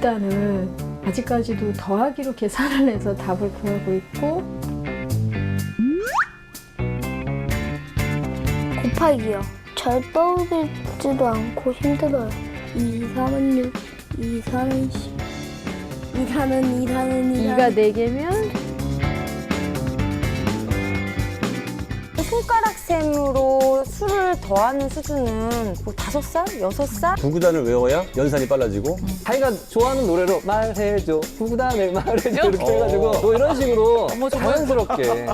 2단은 아직까지도 더하기로 계산을 해서 답을 구하고 있고 곱하기요. 잘 떠오르지도 않고 힘들어요. 2, 3은 6, 2, 3은 10. 2, 3은 2, 3은 2. 2가 4개면 손가락 셈으로 수를 더하는 수준은 뭐 5살? 6살? 구구단을 외워야 연산이 빨라지고 자기가 좋아하는 노래로 말해줘 구구단을 말해줘 이렇게 해가지고 뭐 이런 식으로 자연스럽게.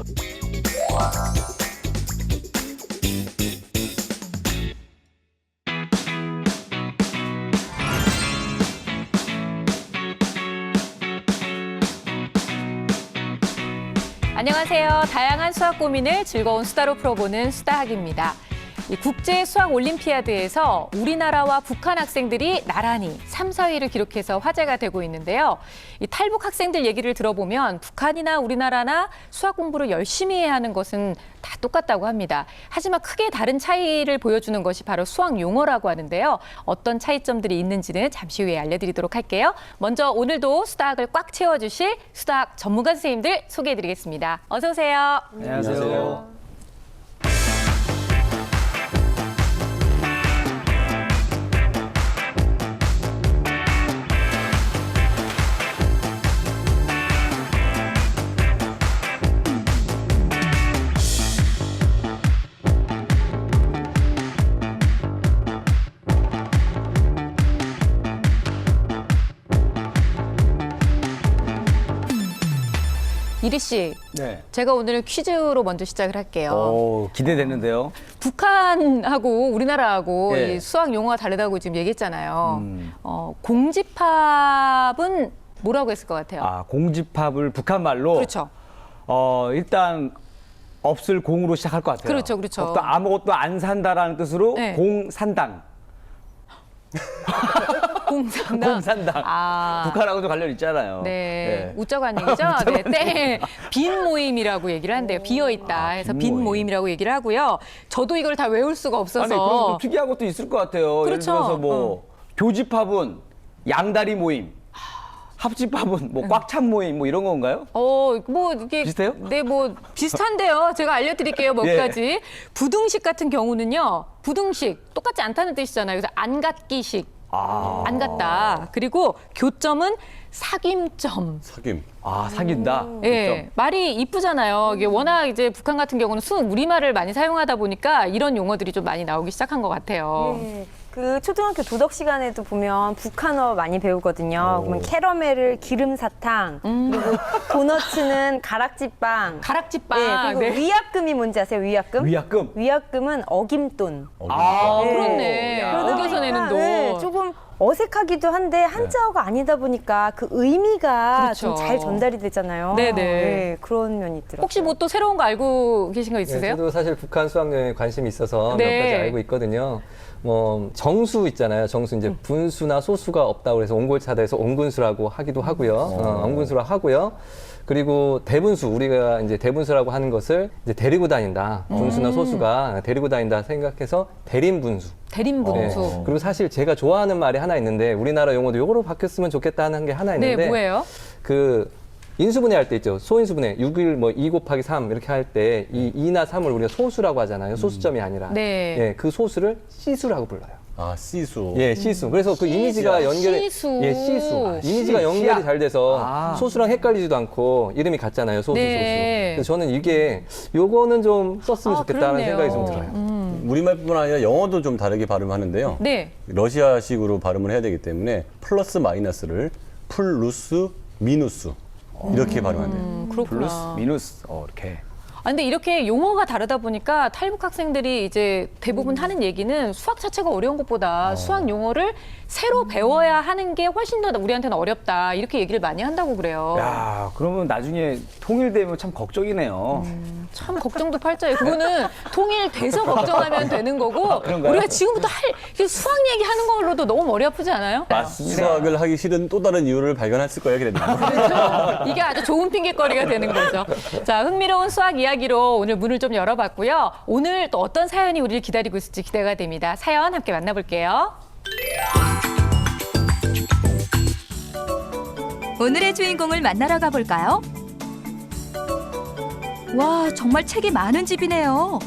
안녕하세요. 다양한 수학 고민을 즐거운 수다로 풀어보는 수다학입니다. 이 국제 수학 올림피아드에서 우리나라와 북한 학생들이 나란히 3, 4위를 기록해서 화제가 되고 있는데요. 이 탈북 학생들 얘기를 들어보면 북한이나 우리나라나 수학 공부를 열심히 해야 하는 것은 다 똑같다고 합니다. 하지만 크게 다른 차이를 보여주는 것이 바로 수학 용어라고 하는데요. 어떤 차이점들이 있는지는 잠시 후에 알려드리도록 할게요. 먼저 오늘도 수다학을 꽉 채워주실 수다학 전문가 선생님들 소개해드리겠습니다. 어서 오세요. 안녕하세요. 이리 씨, 네. 제가 오늘 퀴즈로 먼저 시작을 할게요. 오, 기대되는데요. 북한하고 우리나라하고 예. 이 수학 용어가 다르다고 지금 얘기했잖아요. 공집합은 뭐라고 했을 것 같아요? 아, 공집합을 북한 말로. 그렇죠. 일단 없을 공으로 시작할 것 같아요. 그렇죠, 그렇죠. 또 아무것도 안 산다라는 뜻으로 네. 공산당. 공산당. 공산당. 아. 북한하고도 관련 있잖아요. 네, 웃자고 한 얘기죠. 네, 때 빈 모임이라고 얘기를 한대요. 비어 있다 해서 빈 빈 모임. 모임이라고 얘기를 하고요. 저도 이걸 다 외울 수가 없어서. 아니, 그럼 좀 특이한 것도 있을 것 같아요. 예를 그렇죠. 들어서 뭐 교집합은 양다리 모임, 합집합은 뭐 꽉 찬 모임 뭐 이런 건가요? 뭐 이게 비슷해요? 네, 뭐 비슷한데요. 제가 알려드릴게요. 몇 예. 가지. 부등식 같은 경우는요. 부등식 똑같지 않다는 뜻이잖아요. 그래서 안 같기식. 안 같다. 그리고 교점은 사귐점. 사귐. 아, 사귄다. 예, 말이 이쁘잖아요. 이게 워낙 이제 북한 같은 경우는 우리말을 많이 사용하다 보니까 이런 용어들이 좀 많이 나오기 시작한 것 같아요. 그 초등학교 도덕 시간에도 보면 북한어 많이 배우거든요. 그러면 캐러멜을 기름사탕, 그리고 도너츠는 가락지빵. 가락지빵. 그리고 위약금이 뭔지 아세요? 위약금? 위약금. 위약금은 어김돈. 아, 그렇네. 그러다 어겨서 내는 보니까, 돈. 네, 조금 어색하기도 한데 한자어가 아니다 보니까 그 의미가 그렇죠. 좀 잘 전달이 되잖아요. 네네. 네, 그런 면이 있더라고요. 혹시 뭐 또 새로운 거 알고 계신 거 있으세요? 저도 사실 북한 수학여행에 관심이 있어서 네. 몇 가지 알고 있거든요. 뭐 정수 있잖아요. 정수 이제 분수나 소수가 없다고 해서 옹골차다해서 옹군수라고 하기도 하고요. 옹군수라고 하고요. 그리고 대분수, 우리가 이제 대분수라고 하는 것을 이제 데리고 다닌다. 분수나 소수가 데리고 다닌다 생각해서 대림분수. 대림분수. 네. 그리고 사실 제가 좋아하는 말이 하나 있는데 우리나라 용어도 요거로 바뀌었으면 좋겠다 하는 게 하나 네, 있는데 뭐예요? 그 인수분해 할 때 있죠. 소인수분해 6일 뭐 2 곱하기 3 이렇게 할 때 이 2나 3을 우리가 소수라고 하잖아요. 소수점이 아니라. 네. 예, 그 소수를 시수라고 불러요. 아, 시수. 예, 시수. 그래서 그 이미지가 연결이 시수. 예, 시수. 아, 이미지가 연결이 시야. 잘 돼서 아. 소수랑 헷갈리지도 않고 이름이 같잖아요. 소수, 네. 소수. 그래서 저는 이게 요거는 좀 썼으면 아, 좋겠다는 그렇네요. 생각이 좀 들어요. 우리말뿐만 아니라 영어도 좀 다르게 발음하는데요. 네. 러시아식으로 발음을 해야 되기 때문에 플러스 마이너스를 플루스 미누스 이렇게 발음한대요. 그렇구나. 플러스, 미누스. 이렇게. 아, 근데 이렇게 용어가 다르다 보니까 탈북 학생들이 이제 대부분 하는 얘기는 수학 자체가 어려운 것보다 수학 용어를 새로 배워야 하는 게 훨씬 더 우리한테는 어렵다. 이렇게 얘기를 많이 한다고 그래요. 야, 그러면 나중에 통일되면 참 걱정이네요. 참 걱정도 팔자예요. 그거는 통일돼서 걱정하면 되는 거고 그런가요? 우리가 지금부터 이게 수학 얘기하는 걸로도 너무 머리 아프지 않아요? 수학을 하기 싫은 또 다른 이유를 발견했을 거예요, 그래도. 그렇죠. 이게 아주 좋은 핑계거리가 되는 거죠. 자, 흥미로운 수학 이야기로 오늘 문을 좀 열어봤고요. 오늘 또 어떤 사연이 우리를 기다리고 있을지 기대가 됩니다. 사연 함께 만나볼게요. 오늘의 주인공을 만나러 가볼까요? 와, 정말 책이 많은 집이네요.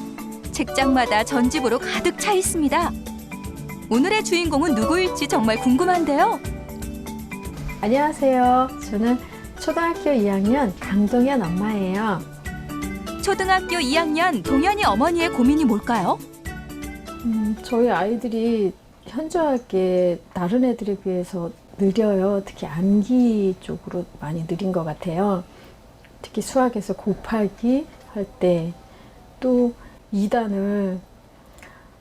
책장마다 전집으로 가득 차 있습니다. 오늘의 주인공은 누구일지 정말 궁금한데요. 안녕하세요. 저는 초등학교 2학년 강동현 엄마예요. 초등학교 2학년 동현이 어머니의 고민이 뭘까요? 저희 아이들이 현저하게 다른 애들에 비해서 느려요. 특히 암기 쪽으로 많이 느린 것 같아요. 특히 수학에서 곱하기 할 때 또 2단을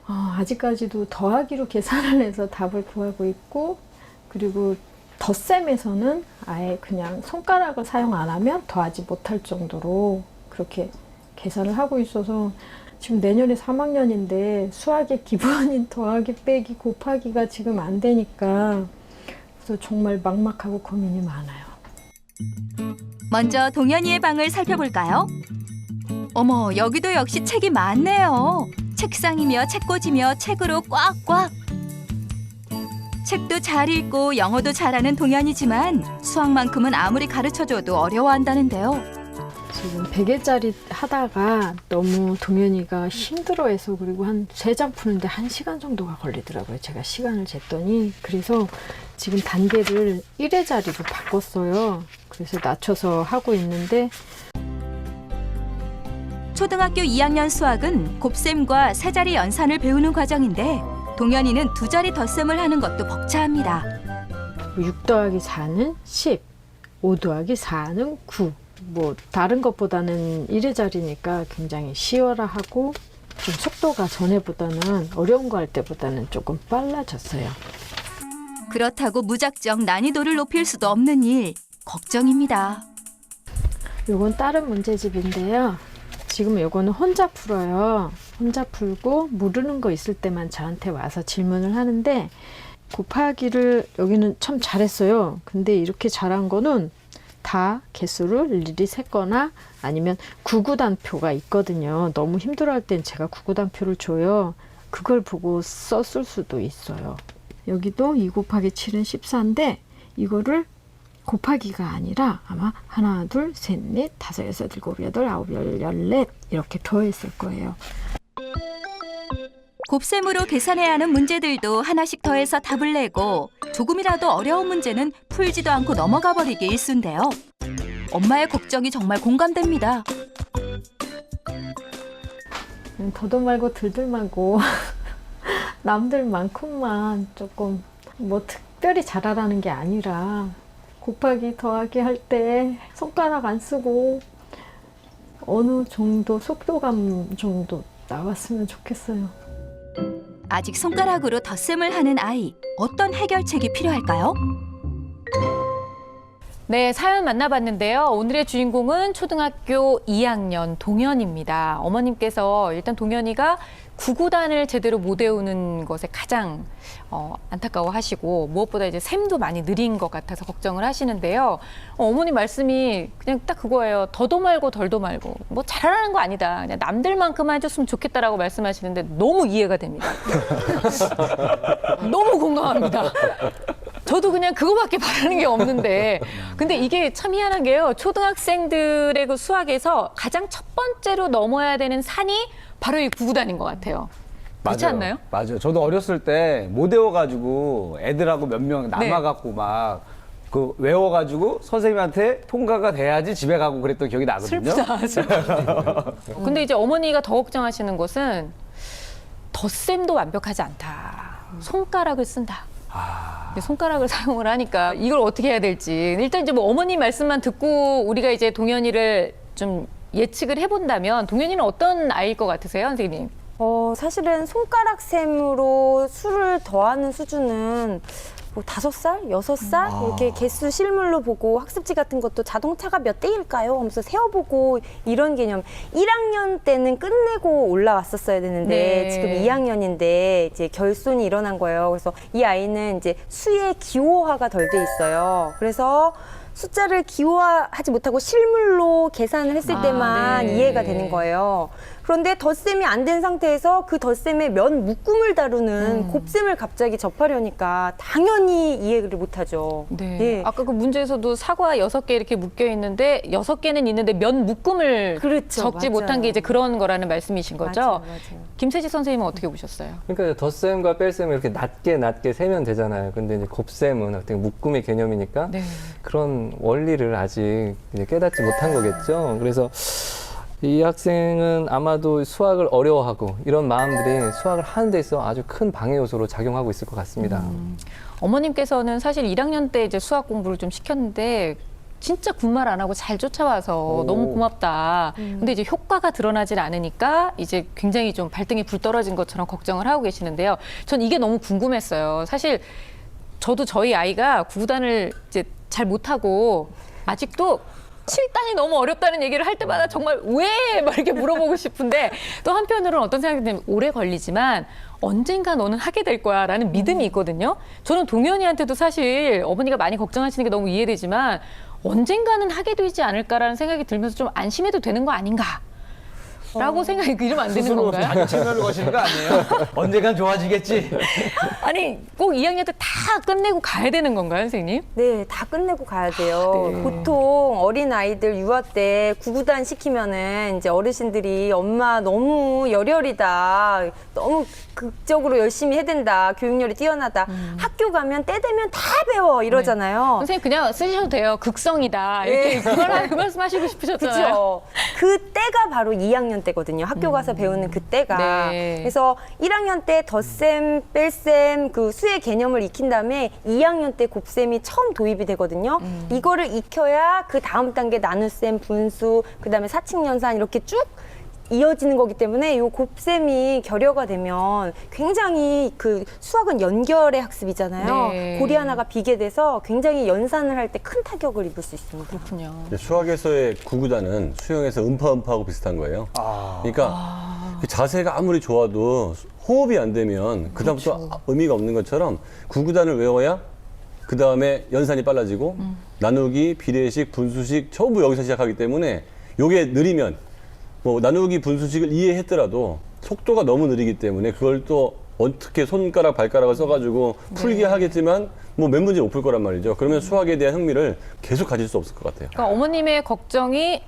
아직까지도 더하기로 계산을 해서 답을 구하고 있고, 그리고 덧셈에서는 아예 그냥 손가락을 사용 안 하면 더하지 못할 정도로 그렇게 계산을 하고 있어서 지금 내년에 3학년인데 수학의 기본인 더하기 빼기 곱하기가 지금 안 되니까 그래서 정말 막막하고 고민이 많아요. 먼저 동현이의 방을 살펴볼까요? 어머, 여기도 역시 책이 많네요. 책상이며 책꽂이며 책으로 꽉꽉. 책도 잘 읽고 영어도 잘하는 동현이지만 수학만큼은 아무리 가르쳐줘도 어려워한다는데요. 지금 100일짜리 하다가 너무 동현이가 힘들어해서, 그리고 한 3장 푸는데 1시간 정도가 걸리더라고요. 제가 시간을 쟀더니. 그래서 지금 단계를 1회짜리로 바꿨어요. 그래서 낮춰서 하고 있는데, 초등학교 2학년 수학은 곱셈과 세자리 연산을 배우는 과정인데 동현이는 2자리 덧셈을 하는 것도 벅차합니다. 6 더하기 4는 10, 5 더하기 4는 9. 뭐 다른 것보다는 1회짜리니까 굉장히 쉬워라 하고, 좀 속도가 전에보다는 어려운 거 할 때보다는 조금 빨라졌어요. 그렇다고 무작정 난이도를 높일 수도 없는 일, 걱정입니다. 요건 다른 문제집인데요. 지금 요거는 혼자 풀어요. 혼자 풀고 모르는 거 있을 때만 저한테 와서 질문을 하는데, 곱하기를 여기는 참 잘했어요. 근데 이렇게 잘한 거는 다 개수를 일일이 셌거나 아니면 구구단표가 있거든요. 너무 힘들어할 땐 제가 구구단표를 줘요. 그걸 보고 썼을 수도 있어요. 여기도 2 곱하기 7은 14인데 이거를 곱하기가 아니라 아마 하나, 둘, 셋, 넷, 다섯, 여섯, 일곱, 여덟, 아홉, 열, 열넷 이렇게 더했을 거예요. 곱셈으로 계산해야 하는 문제들도 하나씩 더해서 답을 내고 조금이라도 어려운 문제는 풀지도 않고 넘어가 버리기 일쑤인데요. 엄마의 걱정이 정말 공감됩니다. 더도 말고 들들 말고 남들만큼만 조금 뭐 특별히 잘하라는 게 아니라 곱하기 더하기 할 때 손가락 안 쓰고 어느 정도 속도감 정도 나왔으면 좋겠어요. 아직 손가락으로 덧셈을 하는 아이, 어떤 해결책이 필요할까요? 네, 사연 만나봤는데요. 오늘의 주인공은 초등학교 2학년 동현입니다. 어머님께서 일단 동현이가 구구단을 제대로 못 외우는 것에 가장 안타까워하시고, 무엇보다 이제 셈도 많이 느린 것 같아서 걱정을 하시는데요. 어머니 말씀이 그냥 딱 그거예요. 더도 말고 덜도 말고 뭐 잘하는 거 아니다. 그냥 남들만큼만 해줬으면 좋겠다라고 말씀하시는데 너무 이해가 됩니다. 너무 공감합니다. 저도 그냥 그거밖에 바라는 게 없는데, 근데 이게 참 희한한 게요. 초등학생들의 그 수학에서 가장 첫 번째로 넘어야 되는 산이 바로 이 구구단인 것 같아요. 그렇지 않나요? 맞아요. 저도 어렸을 때 못 외워가지고 애들하고 몇 명 남아갖고 막 그 외워가지고 선생님한테 통과가 돼야지 집에 가고 그랬던 기억이 나거든요. 슬프다. 근데 이제 어머니가 더 걱정하시는 것은 덧셈도 완벽하지 않다. 손가락을 쓴다. 손가락을 사용을 하니까 이걸 어떻게 해야 될지. 일단 이제 뭐 어머니 말씀만 듣고 우리가 이제 동현이를 좀 예측을 해본다면 동현이는 어떤 아이일 것 같으세요, 선생님? 사실은 손가락 셈으로 수를 더하는 수준은 뭐 5살, 6살 이렇게 개수 실물로 보고 학습지 같은 것도 자동차가 몇 대일까요? 하면서 세어보고 이런 개념. 1학년 때는 끝내고 올라왔었어야 되는데 네. 지금 2학년인데 이제 결손이 일어난 거예요. 그래서 이 아이는 이제 수의 기호화가 덜 돼 있어요. 그래서 숫자를 기호화하지 못하고 실물로 계산을 했을 때만 네. 이해가 되는 거예요. 그런데 덧셈이 안 된 상태에서 그 덧셈의 면 묶음을 다루는 곱셈을 갑자기 접하려니까 당연히 이해를 못하죠. 네. 예. 아까 그 문제에서도 사과 6개 이렇게 묶여 있는데 6개는 있는데 면 묶음을 그렇죠. 적지 맞아요. 못한 게 이제 그런 거라는 말씀이신 거죠? 맞아요. 김세지 선생님은 어떻게 보셨어요? 그러니까 덧셈과 뺄셈을 이렇게 낮게 세면 되잖아요. 근데 이제 곱셈은 어떻게 묶음의 개념이니까 네. 그런 원리를 아직 이제 깨닫지 못한 거겠죠. 그래서 이 학생은 아마도 수학을 어려워하고 이런 마음들이 수학을 하는 데 있어 아주 큰 방해 요소로 작용하고 있을 것 같습니다. 어머님께서는 사실 1학년 때 이제 수학 공부를 좀 시켰는데 진짜 군말 안 하고 잘 쫓아와서 너무 고맙다. 근데 이제 효과가 드러나질 않으니까 이제 굉장히 좀 발등에 불 떨어진 것처럼 걱정을 하고 계시는데요. 전 이게 너무 궁금했어요. 사실 저도 저희 아이가 구구단을 이제 잘 못하고 아직도 7단이 너무 어렵다는 얘기를 할 때마다 정말 왜? 막 이렇게 물어보고 싶은데 또 한편으로는 어떤 생각이 들면 오래 걸리지만 언젠가 너는 하게 될 거야 라는 믿음이 있거든요. 저는 동현이한테도 사실 어머니가 많이 걱정하시는 게 너무 이해되지만 언젠가는 하게 되지 않을까라는 생각이 들면서 좀 안심해도 되는 거 아닌가? 라고 생각이 이러면 안 되는 스스로 건가요? 자기 체면을 거시는 거 아니에요? 언젠간 좋아지겠지. 아니 꼭 2학년 때 다 끝내고 가야 되는 건가요, 선생님? 네, 다 끝내고 가야 돼요. 네. 보통 어린 아이들 유아 때 구구단 시키면은 이제 어르신들이 엄마 너무 열혈이다, 너무 극적으로 열심히 해야 된다, 교육열이 뛰어나다. 학교 가면 때 되면 다 배워 이러잖아요. 선생님 그냥 쓰셔도 돼요. 극성이다. 이렇게 그 말씀하시고 싶으셨잖아요. 그렇죠. 그 때가 바로 2학년 때거든요. 학교 가서 배우는 그 때가. 네. 그래서 1학년 때 덧셈, 뺄셈, 그 수의 개념을 익힌 다음에 2학년 때 곱셈이 처음 도입이 되거든요. 이거를 익혀야 그 다음 단계 나눗셈, 분수, 그다음에 사칙연산 이렇게 쭉 이어지는 거기 때문에 이 곱셈이 결여가 되면 굉장히 그 수학은 연결의 학습이잖아요. 네. 고리 하나가 비게 돼서 굉장히 연산을 할 때 큰 타격을 입을 수 있습니다. 그렇군요. 수학에서의 구구단은 수영에서 음파하고 비슷한 거예요. 그러니까 그 자세가 아무리 좋아도 호흡이 안 되면 그다음부터 의미가 없는 것처럼 구구단을 외워야 그 다음에 연산이 빨라지고 나누기, 비례식, 분수식 전부 여기서 시작하기 때문에 요게 느리면 뭐 나누기, 분수식을 이해했더라도 속도가 너무 느리기 때문에 그걸 또 어떻게 손가락, 발가락을 써가지고 풀게 하겠지만 뭐 몇 문제 못 풀 거란 말이죠. 그러면 수학에 대한 흥미를 계속 가질 수 없을 것 같아요. 그러니까 어머님의 걱정이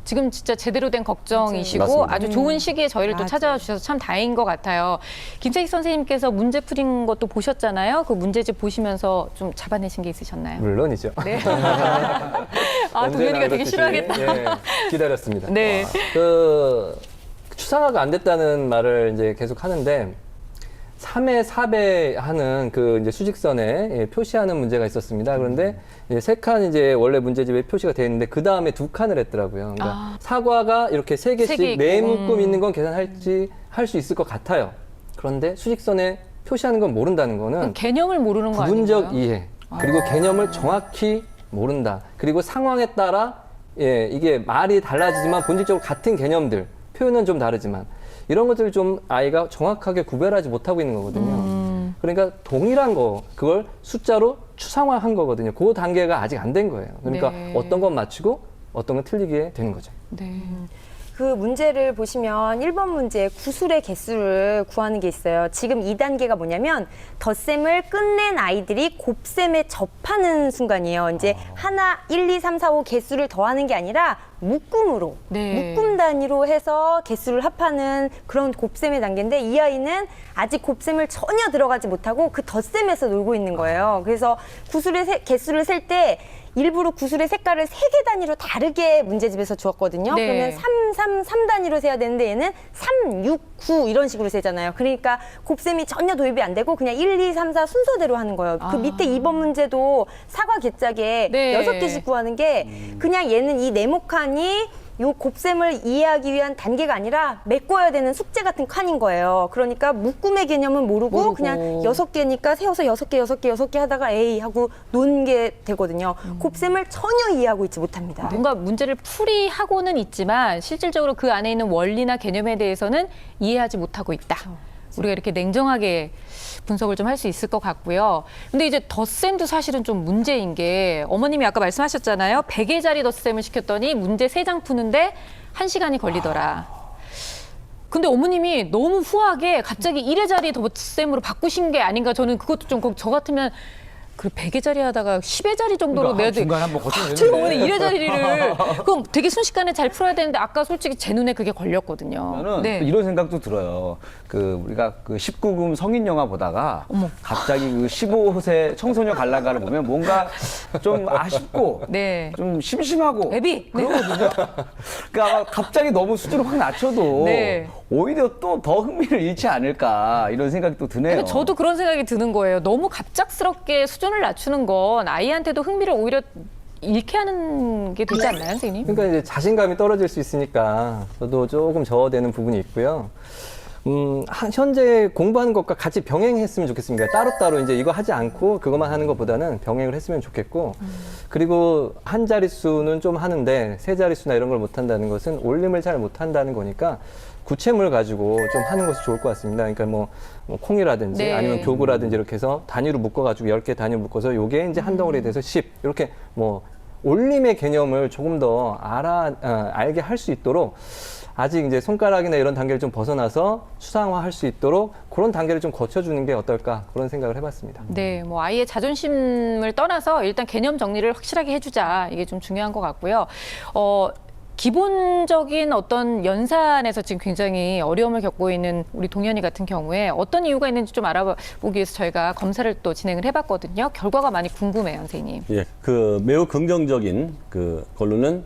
지금 진짜 제대로 된 걱정이시고 맞습니다. 아주 좋은 시기에 저희를 또 찾아와 주셔서 참 다행인 것 같아요. 김세익 선생님께서 문제 풀인 것도 보셨잖아요. 그 문제집 보시면서 좀 잡아내신 게 있으셨나요? 물론이죠. 네. 아, 동현이가 되게 싫어하겠다. 예, 기다렸습니다. 네. 그 추상화가 안 됐다는 말을 이제 계속 하는데 3회, 4배 하는 그 이제 수직선에 표시하는 문제가 있었습니다. 그런데 세 칸 이제 원래 문제집에 표시가 되어 있는데 그 다음에 2칸을 했더라고요. 그러니까 사과가 이렇게 세 세 개 개씩 있고. 네 묶음 있는 건 할 수 있을 것 같아요. 그런데 수직선에 표시하는 건 모른다는 거는 개념을 모르는 거 부분적 아닌가요? 이해 그리고 개념을 정확히 모른다. 그리고 상황에 따라 이게 말이 달라지지만 본질적으로 같은 개념들 표현은 좀 다르지만 이런 것들을 좀 아이가 정확하게 구별하지 못하고 있는 거거든요. 그러니까 동일한 거 그걸 숫자로 추상화한 거거든요. 그 단계가 아직 안 된 거예요. 그러니까 네. 어떤 건 맞추고 어떤 건 틀리게 되는 거죠. 네. 그 문제를 보시면 1번 문제 구술의 개수를 구하는 게 있어요. 지금 2단계가 뭐냐면 덧셈을 끝낸 아이들이 곱셈에 접하는 순간이에요. 이제 하나, 1, 2, 3, 4, 5 개수를 더하는 게 아니라 묶음으로 네. 묶음 단위로 해서 개수를 합하는 그런 곱셈의 단계인데 이 아이는 아직 곱셈을 전혀 들어가지 못하고 그 덧셈에서 놀고 있는 거예요. 그래서 구술의 개수를 셀 때 일부러 구술의 색깔을 3개 단위로 다르게 문제집에서 주었거든요. 네. 그러면 3 단위로 세야 되는데 얘는 3, 6, 9 이런 식으로 세잖아요. 그러니까 곱셈이 전혀 도입이 안 되고 그냥 1, 2, 3, 4 순서대로 하는 거예요. 그 밑에 2번 문제도 사과 개짝에 네. 6개씩 구하는 게 그냥 얘는 이 네모칸이 요 곱셈을 이해하기 위한 단계가 아니라 메꿔야 되는 숙제 같은 칸인 거예요. 그러니까 묶음의 개념은 모르고 그냥 6개니까 세워서 6개 하다가 에이 하고 논 게 되거든요. 곱셈을 전혀 이해하고 있지 못합니다. 뭔가 문제를 풀이하고는 있지만 실질적으로 그 안에 있는 원리나 개념에 대해서는 이해하지 못하고 있다. 우리가 이렇게 냉정하게 분석을 좀 할 수 있을 것 같고요. 근데 이제 덧셈도 사실은 좀 문제인 게 어머님이 아까 말씀하셨잖아요. 100개짜리 덧셈을 시켰더니 문제 3장 푸는데 1시간이 걸리더라. 근데 어머님이 너무 후하게 갑자기 1회짜리 덧셈으로 바꾸신 게 아닌가 저는 그것도 좀 저 같으면 그 100회짜리 하다가 10회짜리 정도로 내야 돼. 중간에 한번 거쳐야 갑자기 되는데. 어머니 1회짜리를 그럼 되게 순식간에 잘 풀어야 되는데 아까 솔직히 제 눈에 그게 걸렸거든요. 저는 네. 또 이런 생각도 들어요. 그 우리가 그 19금 성인 영화 보다가 갑자기 그 15세 청소년 관람가를 보면 뭔가 좀 아쉽고 네. 좀 심심하고 애비. 네. 그러거든요. 그러니까 갑자기 너무 수준을 확 낮춰도 네. 오히려 또 더 흥미를 잃지 않을까 이런 생각이 또 드네요. 근데 저도 그런 생각이 드는 거예요. 너무 갑작스럽게 수준을 낮추는 건 아이한테도 흥미를 오히려 잃게 하는 게 되지 않나요, 선생님? 그러니까 이제 자신감이 떨어질 수 있으니까 저도 조금 저어되는 부분이 있고요. 현재 공부하는 것과 같이 병행했으면 좋겠습니다. 따로따로 이제 이거 하지 않고 그것만 하는 것보다는 병행을 했으면 좋겠고, 그리고 한 자릿수는 좀 하는데 세 자릿수나 이런 걸 못한다는 것은 올림을 잘 못한다는 거니까 구체물 가지고 좀 하는 것이 좋을 것 같습니다. 그러니까 뭐 콩이라든지 네. 아니면 교구라든지 이렇게 해서 단위로 묶어가지고 10개 단위로 묶어서 요게 이제 한 덩어리에 대해서 10 이렇게 뭐 올림의 개념을 조금 더 알게 할 수 있도록 아직 이제 손가락이나 이런 단계를 좀 벗어나서 추상화할 수 있도록 그런 단계를 좀 거쳐주는 게 어떨까 그런 생각을 해봤습니다. 네, 뭐 아이의 자존심을 떠나서 일단 개념 정리를 확실하게 해주자 이게 좀 중요한 것 같고요. 기본적인 어떤 연산에서 지금 굉장히 어려움을 겪고 있는 우리 동현이 같은 경우에 어떤 이유가 있는지 좀 알아보기 위해서 저희가 검사를 또 진행을 해봤거든요. 결과가 많이 궁금해요, 선생님. 예, 그 매우 긍정적인 그 걸로는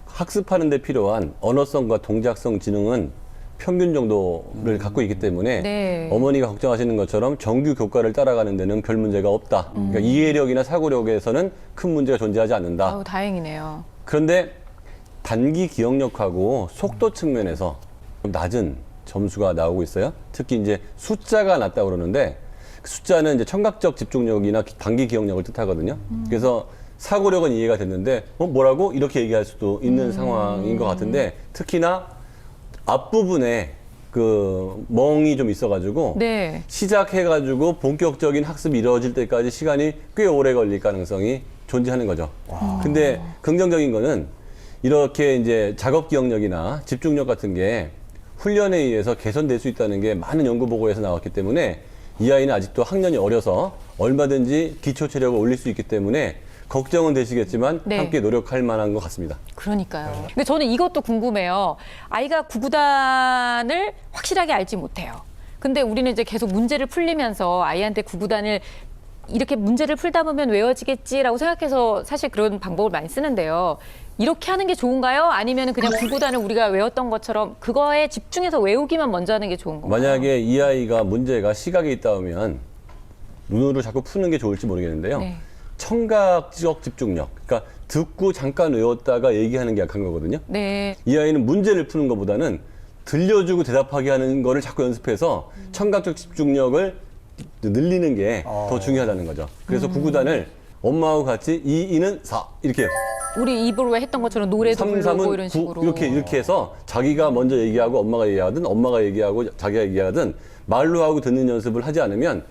학습하는 데 필요한 언어성과 동작성 지능은 평균 정도를 갖고 있기 때문에 네. 어머니가 걱정하시는 것처럼 정규 교과를 따라가는 데는 별 문제가 없다. 그러니까 이해력이나 사고력에서는 큰 문제가 존재하지 않는다. 아우, 다행이네요. 그런데 단기 기억력하고 속도 측면에서 좀 낮은 점수가 나오고 있어요. 특히 이제 숫자가 낮다고 그러는데 그 숫자는 이제 청각적 집중력이나 단기 기억력을 뜻하거든요. 그래서 사고력은 이해가 됐는데 뭐라고 이렇게 얘기할 수도 있는 상황인 것 같은데 특히나 앞부분에 그 멍이 좀 있어가지고 네. 시작해가지고 본격적인 학습이 이루어질 때까지 시간이 꽤 오래 걸릴 가능성이 존재하는 거죠. 근데 긍정적인 거는 이렇게 이제 작업 기억력이나 집중력 같은 게 훈련에 의해서 개선될 수 있다는 게 많은 연구 보고에서 나왔기 때문에 이 아이는 아직도 학년이 어려서 얼마든지 기초 체력을 올릴 수 있기 때문에 걱정은 되시겠지만 네. 함께 노력할 만한 것 같습니다. 그러니까요. 근데 저는 이것도 궁금해요. 아이가 구구단을 확실하게 알지 못해요. 근데 우리는 이제 계속 문제를 풀리면서 아이한테 구구단을 이렇게 문제를 풀다 보면 외워지겠지라고 생각해서 사실 그런 방법을 많이 쓰는데요. 이렇게 하는 게 좋은가요? 아니면 그냥 구구단을 우리가 외웠던 것처럼 그거에 집중해서 외우기만 먼저 하는 게 좋은 건가요? 만약에 이 아이가 문제가 시각에 있다면 눈으로 자꾸 푸는 게 좋을지 모르겠는데요. 네. 청각적 집중력, 그러니까 듣고 잠깐 외웠다가 얘기하는 게 약한 거거든요. 네. 이 아이는 문제를 푸는 것보다는 들려주고 대답하게 하는 거를 자꾸 연습해서 청각적 집중력을 늘리는 게 더 중요하다는 거죠. 그래서 구구단을 엄마하고 같이 2는 4 이렇게 해요. 우리 입으로 했던 것처럼 노래도 3, 부르고 3은 이런 9 식으로. 이렇게 해서 자기가 먼저 얘기하고 엄마가 얘기하든 엄마가 얘기하고 자기가 얘기하든 말로 하고 듣는 연습을 하지 않으면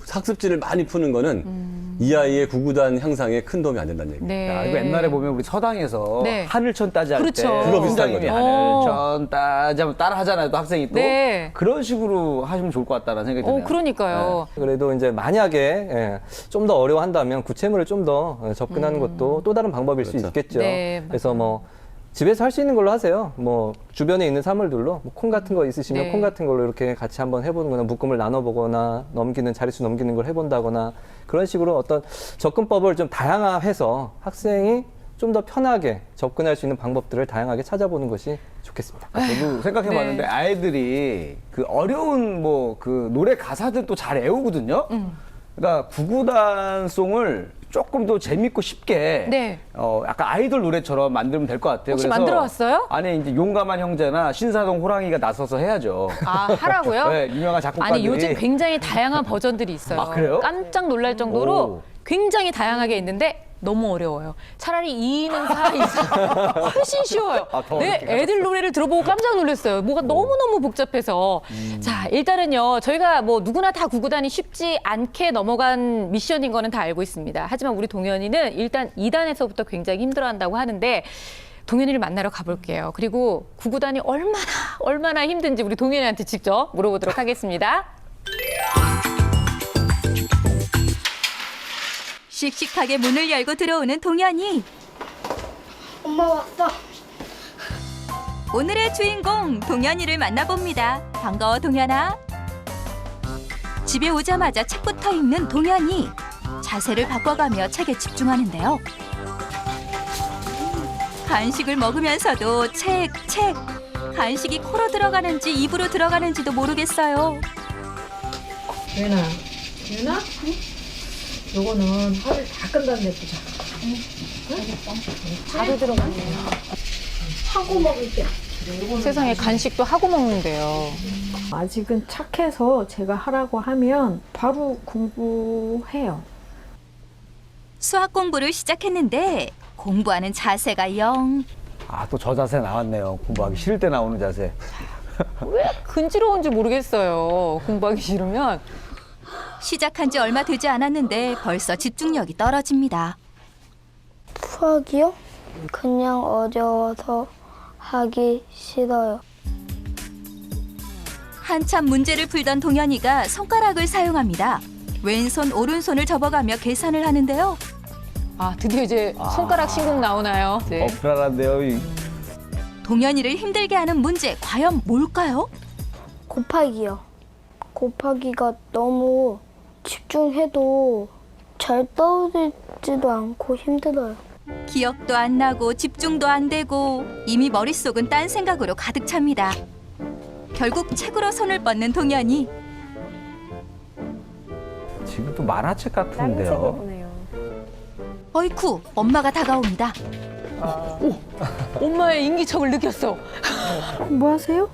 학습지를 많이 푸는 거는 이 아이의 구구단 향상에 큰 도움이 안 된다는 얘기예요. 네. 야, 이거 옛날에 보면 우리 서당에서 네. 하늘천 따지 할 때 그렇죠. 그거 비슷한 거죠. 하늘천 따지 하면 따라 하잖아요. 또 학생이 또 네. 그런 식으로 하시면 좋을 것 같다는 생각이 드네요. 그러니까요. 그래도 이제 만약에 좀 더 어려워한다면 구체물을 좀 더 접근하는 것도 또 다른 방법일 수 그렇죠. 있겠죠. 네, 그래서 뭐 집에서 할 수 있는 걸로 하세요. 뭐 주변에 있는 사물들로 뭐콩 같은 거 있으시면 네. 콩 같은 걸로 이렇게 같이 한번 해보는 거나 묶음을 나눠보거나 넘기는 자릿수 넘기는 걸 해본다거나 그런 식으로 어떤 접근법을 좀 다양화해서 학생이 좀 더 편하게 접근할 수 있는 방법들을 다양하게 찾아보는 것이 좋겠습니다. 저도 생각해봤는데 네. 아이들이 그 어려운 뭐 그 노래 가사들 또 잘 외우거든요. 그러니까 구구단송을 조금 더 재밌고 쉽게 네. 약간 아이돌 노래처럼 만들면 될 것 같아요. 혹시 만들어왔어요? 아니 이제 용감한 형제나 신사동 호랑이가 나서서 해야죠. 아, 하라고요? 네, 유명한 작곡가들이. 아니, 요즘 굉장히 다양한 버전들이 있어요. 아, 그래요? 깜짝 놀랄 정도로 오. 굉장히 다양하게 있는데 너무 어려워요. 차라리 2는 4 이상 훨씬 쉬워요. 더 네, 어렵게 애들 노래를 들어보고 깜짝 놀랐어요. 뭐가 너무너무 복잡해서. 자, 일단은요. 저희가 뭐 누구나 다 구구단이 쉽지 않게 넘어간 미션인 거는 다 알고 있습니다. 하지만 우리 동현이는 일단 2단에서부터 굉장히 힘들어한다고 하는데 동현이를 만나러 가볼게요. 그리고 구구단이 얼마나 힘든지 우리 동현이한테 직접 물어보도록 하겠습니다. 씩씩하게 문을 열고 들어오는 동현이. 엄마 왔어. 오늘의 주인공 동현이를 만나봅니다. 반가워 동현아. 집에 오자마자 책부터 읽는 동현이. 자세를 바꿔가며 책에 집중하는데요. 간식을 먹으면서도 책. 간식이 코로 들어가는지 입으로 들어가는지도 모르겠어요. 유나, 요거는 화를 다 끈다는 데 보자. 바로 들어갔네요. 하고 먹을게. 세상에 간식도 하고 먹는데요. 아직은 착해서 제가 하라고 하면 바로 공부해요. 수학 공부를 시작했는데 공부하는 자세가 영. 아, 또 저 자세 나왔네요. 공부하기 싫을 때 나오는 자세. 왜 근지러운지 모르겠어요. 공부하기 싫으면. 시작한 지 얼마 되지 않았는데 벌써 집중력이 떨어집니다. 수학이요? 그냥 어려워서 하기 싫어요. 한참 문제를 풀던 동현이가 손가락을 사용합니다. 왼손 오른손을 접어가며 계산을 하는데요. 아, 드디어 이제 손가락 신곡 나오나요? 네. 불안한데요. 동현이를 힘들게 하는 문제 과연 뭘까요? 곱하기요. 곱하기가 너무 집중해도 잘 떠오르지도 않고 힘들어요. 기억도 안 나고 집중도 안 되고 이미 머릿속은 딴 생각으로 가득 찹니다. 결국 책으로 손을 뻗는 동현이. 지금 또 만화책 같은데요. 보네요. 어이쿠, 엄마가 다가옵니다. 엄마의 인기척을 느꼈어. 뭐 하세요?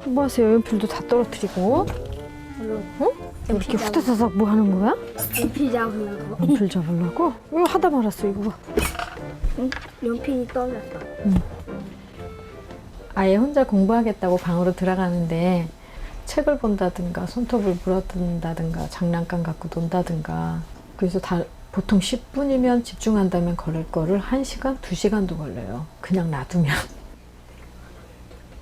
뭐 하세요? 연필도 다 떨어뜨리고. 이렇게 후다다닥 뭐 하는 거야? 연필 잡으려고. 연필 잡으려고? 이거 하다 말았어, 이거. 연필이 떨어졌어. 아예 혼자 공부하겠다고 방으로 들어가는데 책을 본다든가 손톱을 물어뜯는다든가 장난감 갖고 논다든가 그래서 다 보통 10분이면 집중한다면 걸릴 거를 1시간, 2시간도 걸려요. 그냥 놔두면.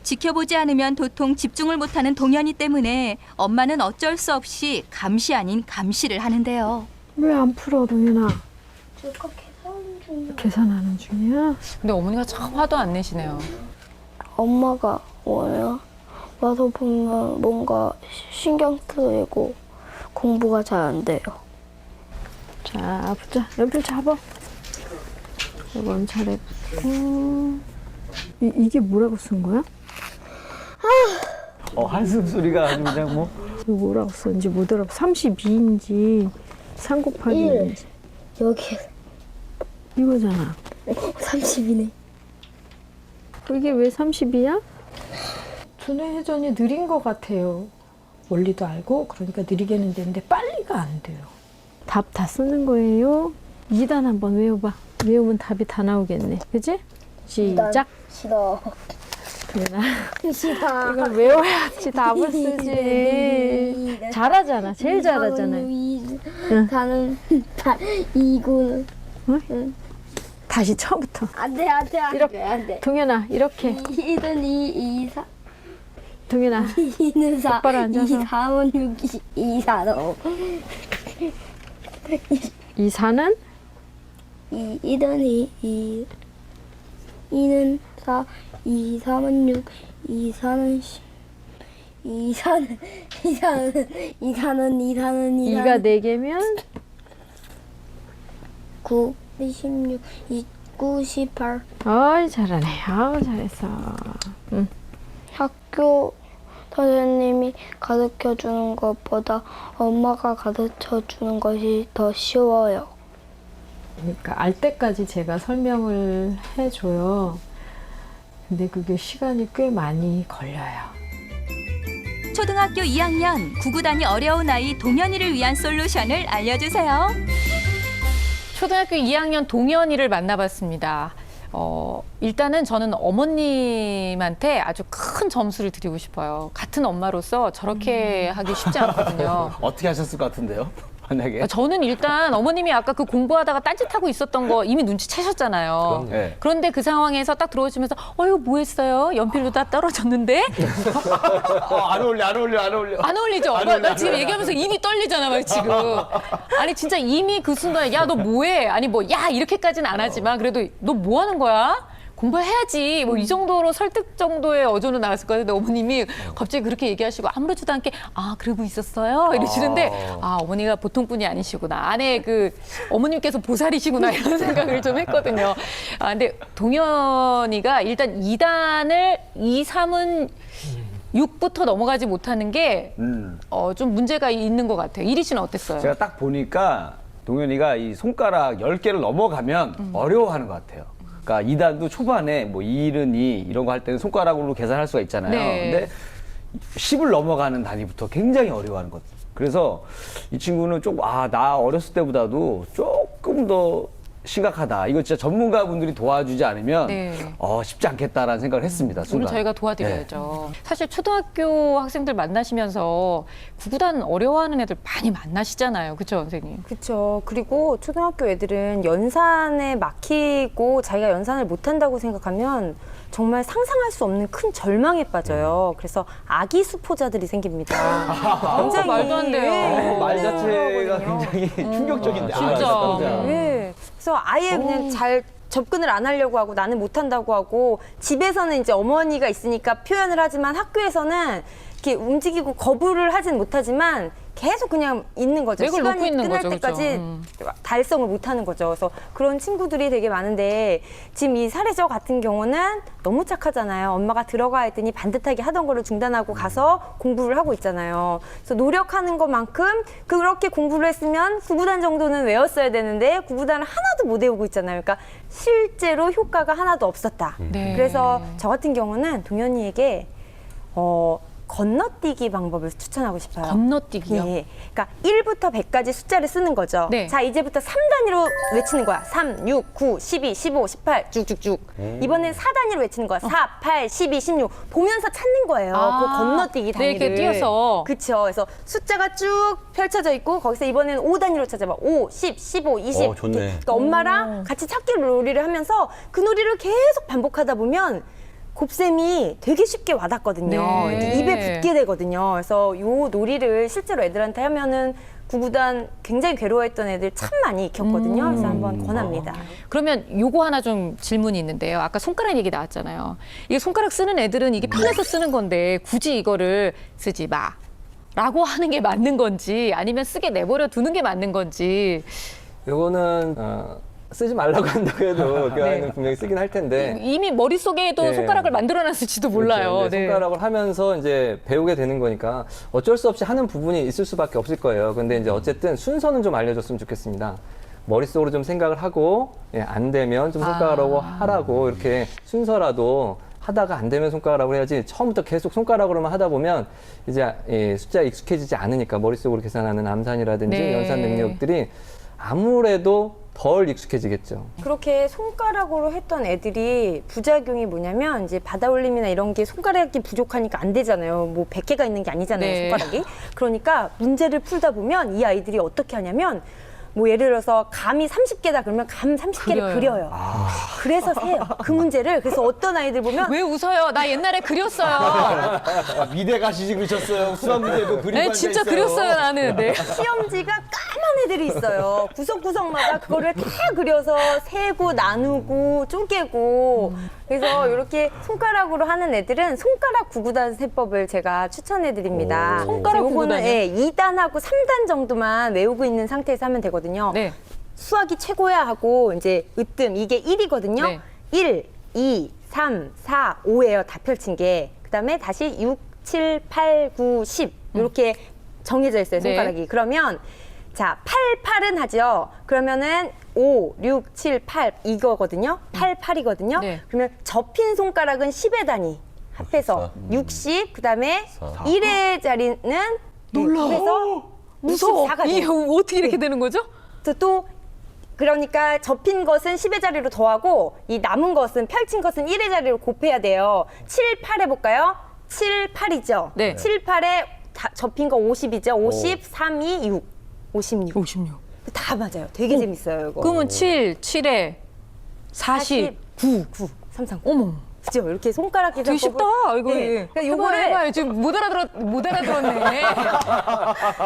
지켜보지 않으면 도통 집중을 못하는 동현이 때문에 엄마는 어쩔 수 없이 감시 아닌 감시를 하는데요. 왜 안 풀어, 동현아? 제가 계산 중이야. 계산하는 중이야? 근데 어머니가 참 화도 안 내시네요. 엄마가 와서 보면 뭔가 신경 쓰이고 공부가 잘 안 돼요. 자, 보자. 연필 잡아. 이건 잘했고. 이게 뭐라고 쓴 거야? 한숨 소리가 아주 그냥 뭐. 이거 뭐라고 썼는지 못 알아. 32인지 3 곱하기 1인지. 여기 이거잖아. 30이네. 이게 왜 30이야? 두뇌 회전이 느린 것 같아요. 원리도 알고 그러니까 느리게는 되는데 빨리가 안 돼요. 답 다 쓰는 거예요. 2단 한번 외워봐. 외우면 답이 다 나오겠네. 그지? 시작. 싫어. 동현아. 싫어. 이걸 외워야지 답을 쓰지. 잘하잖아. 제일 잘하잖아. 나는 이구는 다시 처음부터. 안돼 이렇게. 안돼. 동현아 이렇게. 2는 2, 2, 4. 동현아 2는 4. 똑바로 앉아서. 2, 4은 6, 2, 4, 5. 2, 4는 2는 2, 2는 4, 2, 3은 6, 2, 4는 10. 2, 4는 2가 4개면 9, 16, 9, 18. 어이 잘하네. 아우 잘했어. 학교 선생님이 가르쳐 주는 것보다 엄마가 가르쳐 주는 것이 더 쉬워요. 그러니까 알 때까지 제가 설명을 해줘요. 근데 그게 시간이 꽤 많이 걸려요. 초등학교 2학년 구구단이 어려운 아이 동현이를 위한 솔루션을 알려주세요. 초등학교 2학년 동현이를 만나봤습니다. 일단은 저는 어머님한테 아주 큰 점수를 드리고 싶어요. 같은 엄마로서 저렇게 하기 쉽지 않거든요. 어떻게 하셨을 것 같은데요? 만약에. 저는 일단 어머님이 아까 그 공부하다가 딴짓하고 있었던 거 이미 눈치채셨잖아요. 네. 그런데 그 상황에서 딱 들어오시면서 이거 뭐 했어요? 연필로 다 떨어졌는데? 안 어울려. 안 어울리죠? 나 지금 얘기하면서 입이 떨리잖아, 막 지금. 아니, 진짜 이미 그 순간에, 야, 너 뭐해? 아니, 야, 이렇게까지는 안 하지만, 그래도 너 뭐 하는 거야? 공부해야지. 뭐 이 정도로 설득 정도의 어조는 나왔을 것 같은데 어머님이 갑자기 그렇게 얘기하시고 아무렇지도 않게 그러고 있었어요? 이러시는데 어머니가 보통 분이 아니시구나. 안에 그 어머님께서 보살이시구나 이런 생각을 좀 했거든요. 근데 동현이가 일단 2단을 2, 3은 6부터 넘어가지 못하는 게 좀 문제가 있는 것 같아요. 이리 씨는 어땠어요? 제가 딱 보니까 동현이가 이 손가락 10개를 넘어가면 어려워하는 것 같아요. 그러니까 2단도 초반에 뭐 2는 2 이런 거 할 때는 손가락으로 계산할 수가 있잖아요. 네. 근데 10을 넘어가는 단위부터 굉장히 어려워하는 것. 그래서 이 친구는 좀 나 어렸을 때보다도 조금 더 심각하다. 이거 진짜 전문가분들이 도와주지 않으면 네. 쉽지 않겠다라는 생각을 했습니다. 오늘 순간. 저희가 도와드려야죠. 사실 초등학교 학생들 만나시면서 구구단 어려워하는 애들 많이 만나시잖아요. 그렇죠, 선생님? 그렇죠. 그리고 초등학교 애들은 연산에 막히고 자기가 연산을 못한다고 생각하면 정말 상상할 수 없는 큰 절망에 빠져요. 그래서 아기 수포자들이 생깁니다. 굉장히 말도 안 돼요. 말 자체가 굉장히 충격적인데. 진짜. 네. 그래서 아예 그냥 잘 접근을 안 하려고 하고 나는 못한다고 하고 집에서는 이제 어머니가 있으니까 표현을 하지만 학교에서는 이렇게 움직이고 거부를 하진 못하지만 계속 그냥 있는 거죠. 맥을 놓고 시간이 있는 끝날 거죠, 때까지 그렇죠. 달성을 못하는 거죠. 그래서 그런 친구들이 되게 많은데 지금 이 사례저 같은 경우는 너무 착하잖아요. 엄마가 들어가 했더니 반듯하게 하던 거를 중단하고 가서 공부를 하고 있잖아요. 그래서 노력하는 것만큼 그렇게 공부를 했으면 9구단 정도는 외웠어야 되는데 9구단을 하나도 못 외우고 있잖아요. 그러니까 실제로 효과가 하나도 없었다. 네. 그래서 저 같은 경우는 동현이에게 건너뛰기 방법을 추천하고 싶어요. 건너뛰기요? 예. 그러니까 1부터 100까지 숫자를 쓰는 거죠. 네. 자, 이제부터 3단위로 외치는 거야. 3, 6, 9, 12, 15, 18 쭉쭉쭉. 이번엔 4단위로 외치는 거야. 4, 8, 12, 16. 보면서 찾는 거예요. 그 건너뛰기 네, 단위를. 이렇게 띄어서. 그렇죠. 그래서 숫자가 쭉 펼쳐져 있고 거기서 이번에는 5단위로 찾아봐. 5, 10, 15, 20. 좋네. 그러니까 엄마랑 같이 찾기 놀이를 하면서 그 놀이를 계속 반복하다 보면 곱셈이 되게 쉽게 와닿거든요. 네. 이제 입에 붙게 되거든요. 그래서 요 놀이를 실제로 애들한테 하면은 9구단 굉장히 괴로워했던 애들 참 많이 익혔거든요. 그래서 한번 권합니다. 그러면 요거 하나 좀 질문이 있는데요. 아까 손가락 얘기 나왔잖아요. 이게 손가락 쓰는 애들은 이게 편해서 쓰는 건데 굳이 이거를 쓰지 마. 라고 하는 게 맞는 건지 아니면 쓰게 내버려 두는 게 맞는 건지. 요거는 쓰지 말라고 한다고 해도 그 아이는 분명히 쓰긴 할 텐데 이미 머릿속에도 네. 손가락을 만들어놨을지도 몰라요. 그렇죠. 네. 손가락을 하면서 이제 배우게 되는 거니까 어쩔 수 없이 하는 부분이 있을 수밖에 없을 거예요. 근데 이제 어쨌든 순서는 좀 알려줬으면 좋겠습니다. 머릿속으로 좀 생각을 하고 안 되면 좀 손가락으로 하라고 이렇게 순서라도 하다가 안 되면 손가락으로 해야지 처음부터 계속 손가락으로만 하다 보면 이제 숫자에 익숙해지지 않으니까 머릿속으로 계산하는 암산이라든지 네. 연산 능력들이 아무래도 덜 익숙해지겠죠. 그렇게 손가락으로 했던 애들이 부작용이 뭐냐면 이제 받아올림이나 이런 게 손가락이 부족하니까 안 되잖아요. 뭐 100개가 있는 게 아니잖아요, 네. 손가락이. 그러니까 문제를 풀다 보면 이 아이들이 어떻게 하냐면 뭐 예를 들어서 감이 30개다 그러면 감 30개를 그려요. 그래서 세요. 그 문제를. 그래서 어떤 아이들 보면 왜 웃어요? 나 옛날에 그렸어요. 미대 가시지 그러셨어요. 수학 문제도 그리고 네, 진짜 그렸어요, 나는. 네. 시험지가 까만 애들이 있어요. 구석구석마다 그거를 다 그려서 세고 나누고 쪼개고. 그래서 이렇게 손가락으로 하는 애들은 손가락 9구단 세법을 제가 추천해드립니다. 손가락 요거는 9구단이요? 2단하고 3단 정도만 외우고 있는 상태에서 하면 되거든요. 네. 수학이 최고야 하고 이제 으뜸 이게 1이거든요. 네. 1, 2, 3, 4, 5예요. 다 펼친 게. 그다음에 다시 6, 7, 8, 9, 10 이렇게 정해져 있어요. 네. 손가락이. 그러면 자, 8은 하죠. 그러면은 5, 6, 7, 8 이거거든요. 8, 8이거든요. 네. 그러면 접힌 손가락은 10의 단위 합해서 60, 그다음에 1의 자리는 놀라워. 그래서 무서워. 64가 이게 돼요. 어떻게 이렇게 되는 거죠? 또 그러니까 접힌 것은 10의 자리로 더하고 이 남은 것은 펼친 것은 1의 자리로 곱해야 돼요. 7, 8 해볼까요? 7, 8이죠. 네. 7, 8에 접힌 거 50이죠. 50, 3, 2, 6. 56. 56. 다 맞아요. 되게 재밌어요, 이거. 그러면 7, 7에 49. 9, 3, 3. 어머. 그죠? 이렇게 손가락 계산법을. 되게 쉽다. 이거. 네. 그러니까 요거를 해봐요. 지금 못 알아들었네.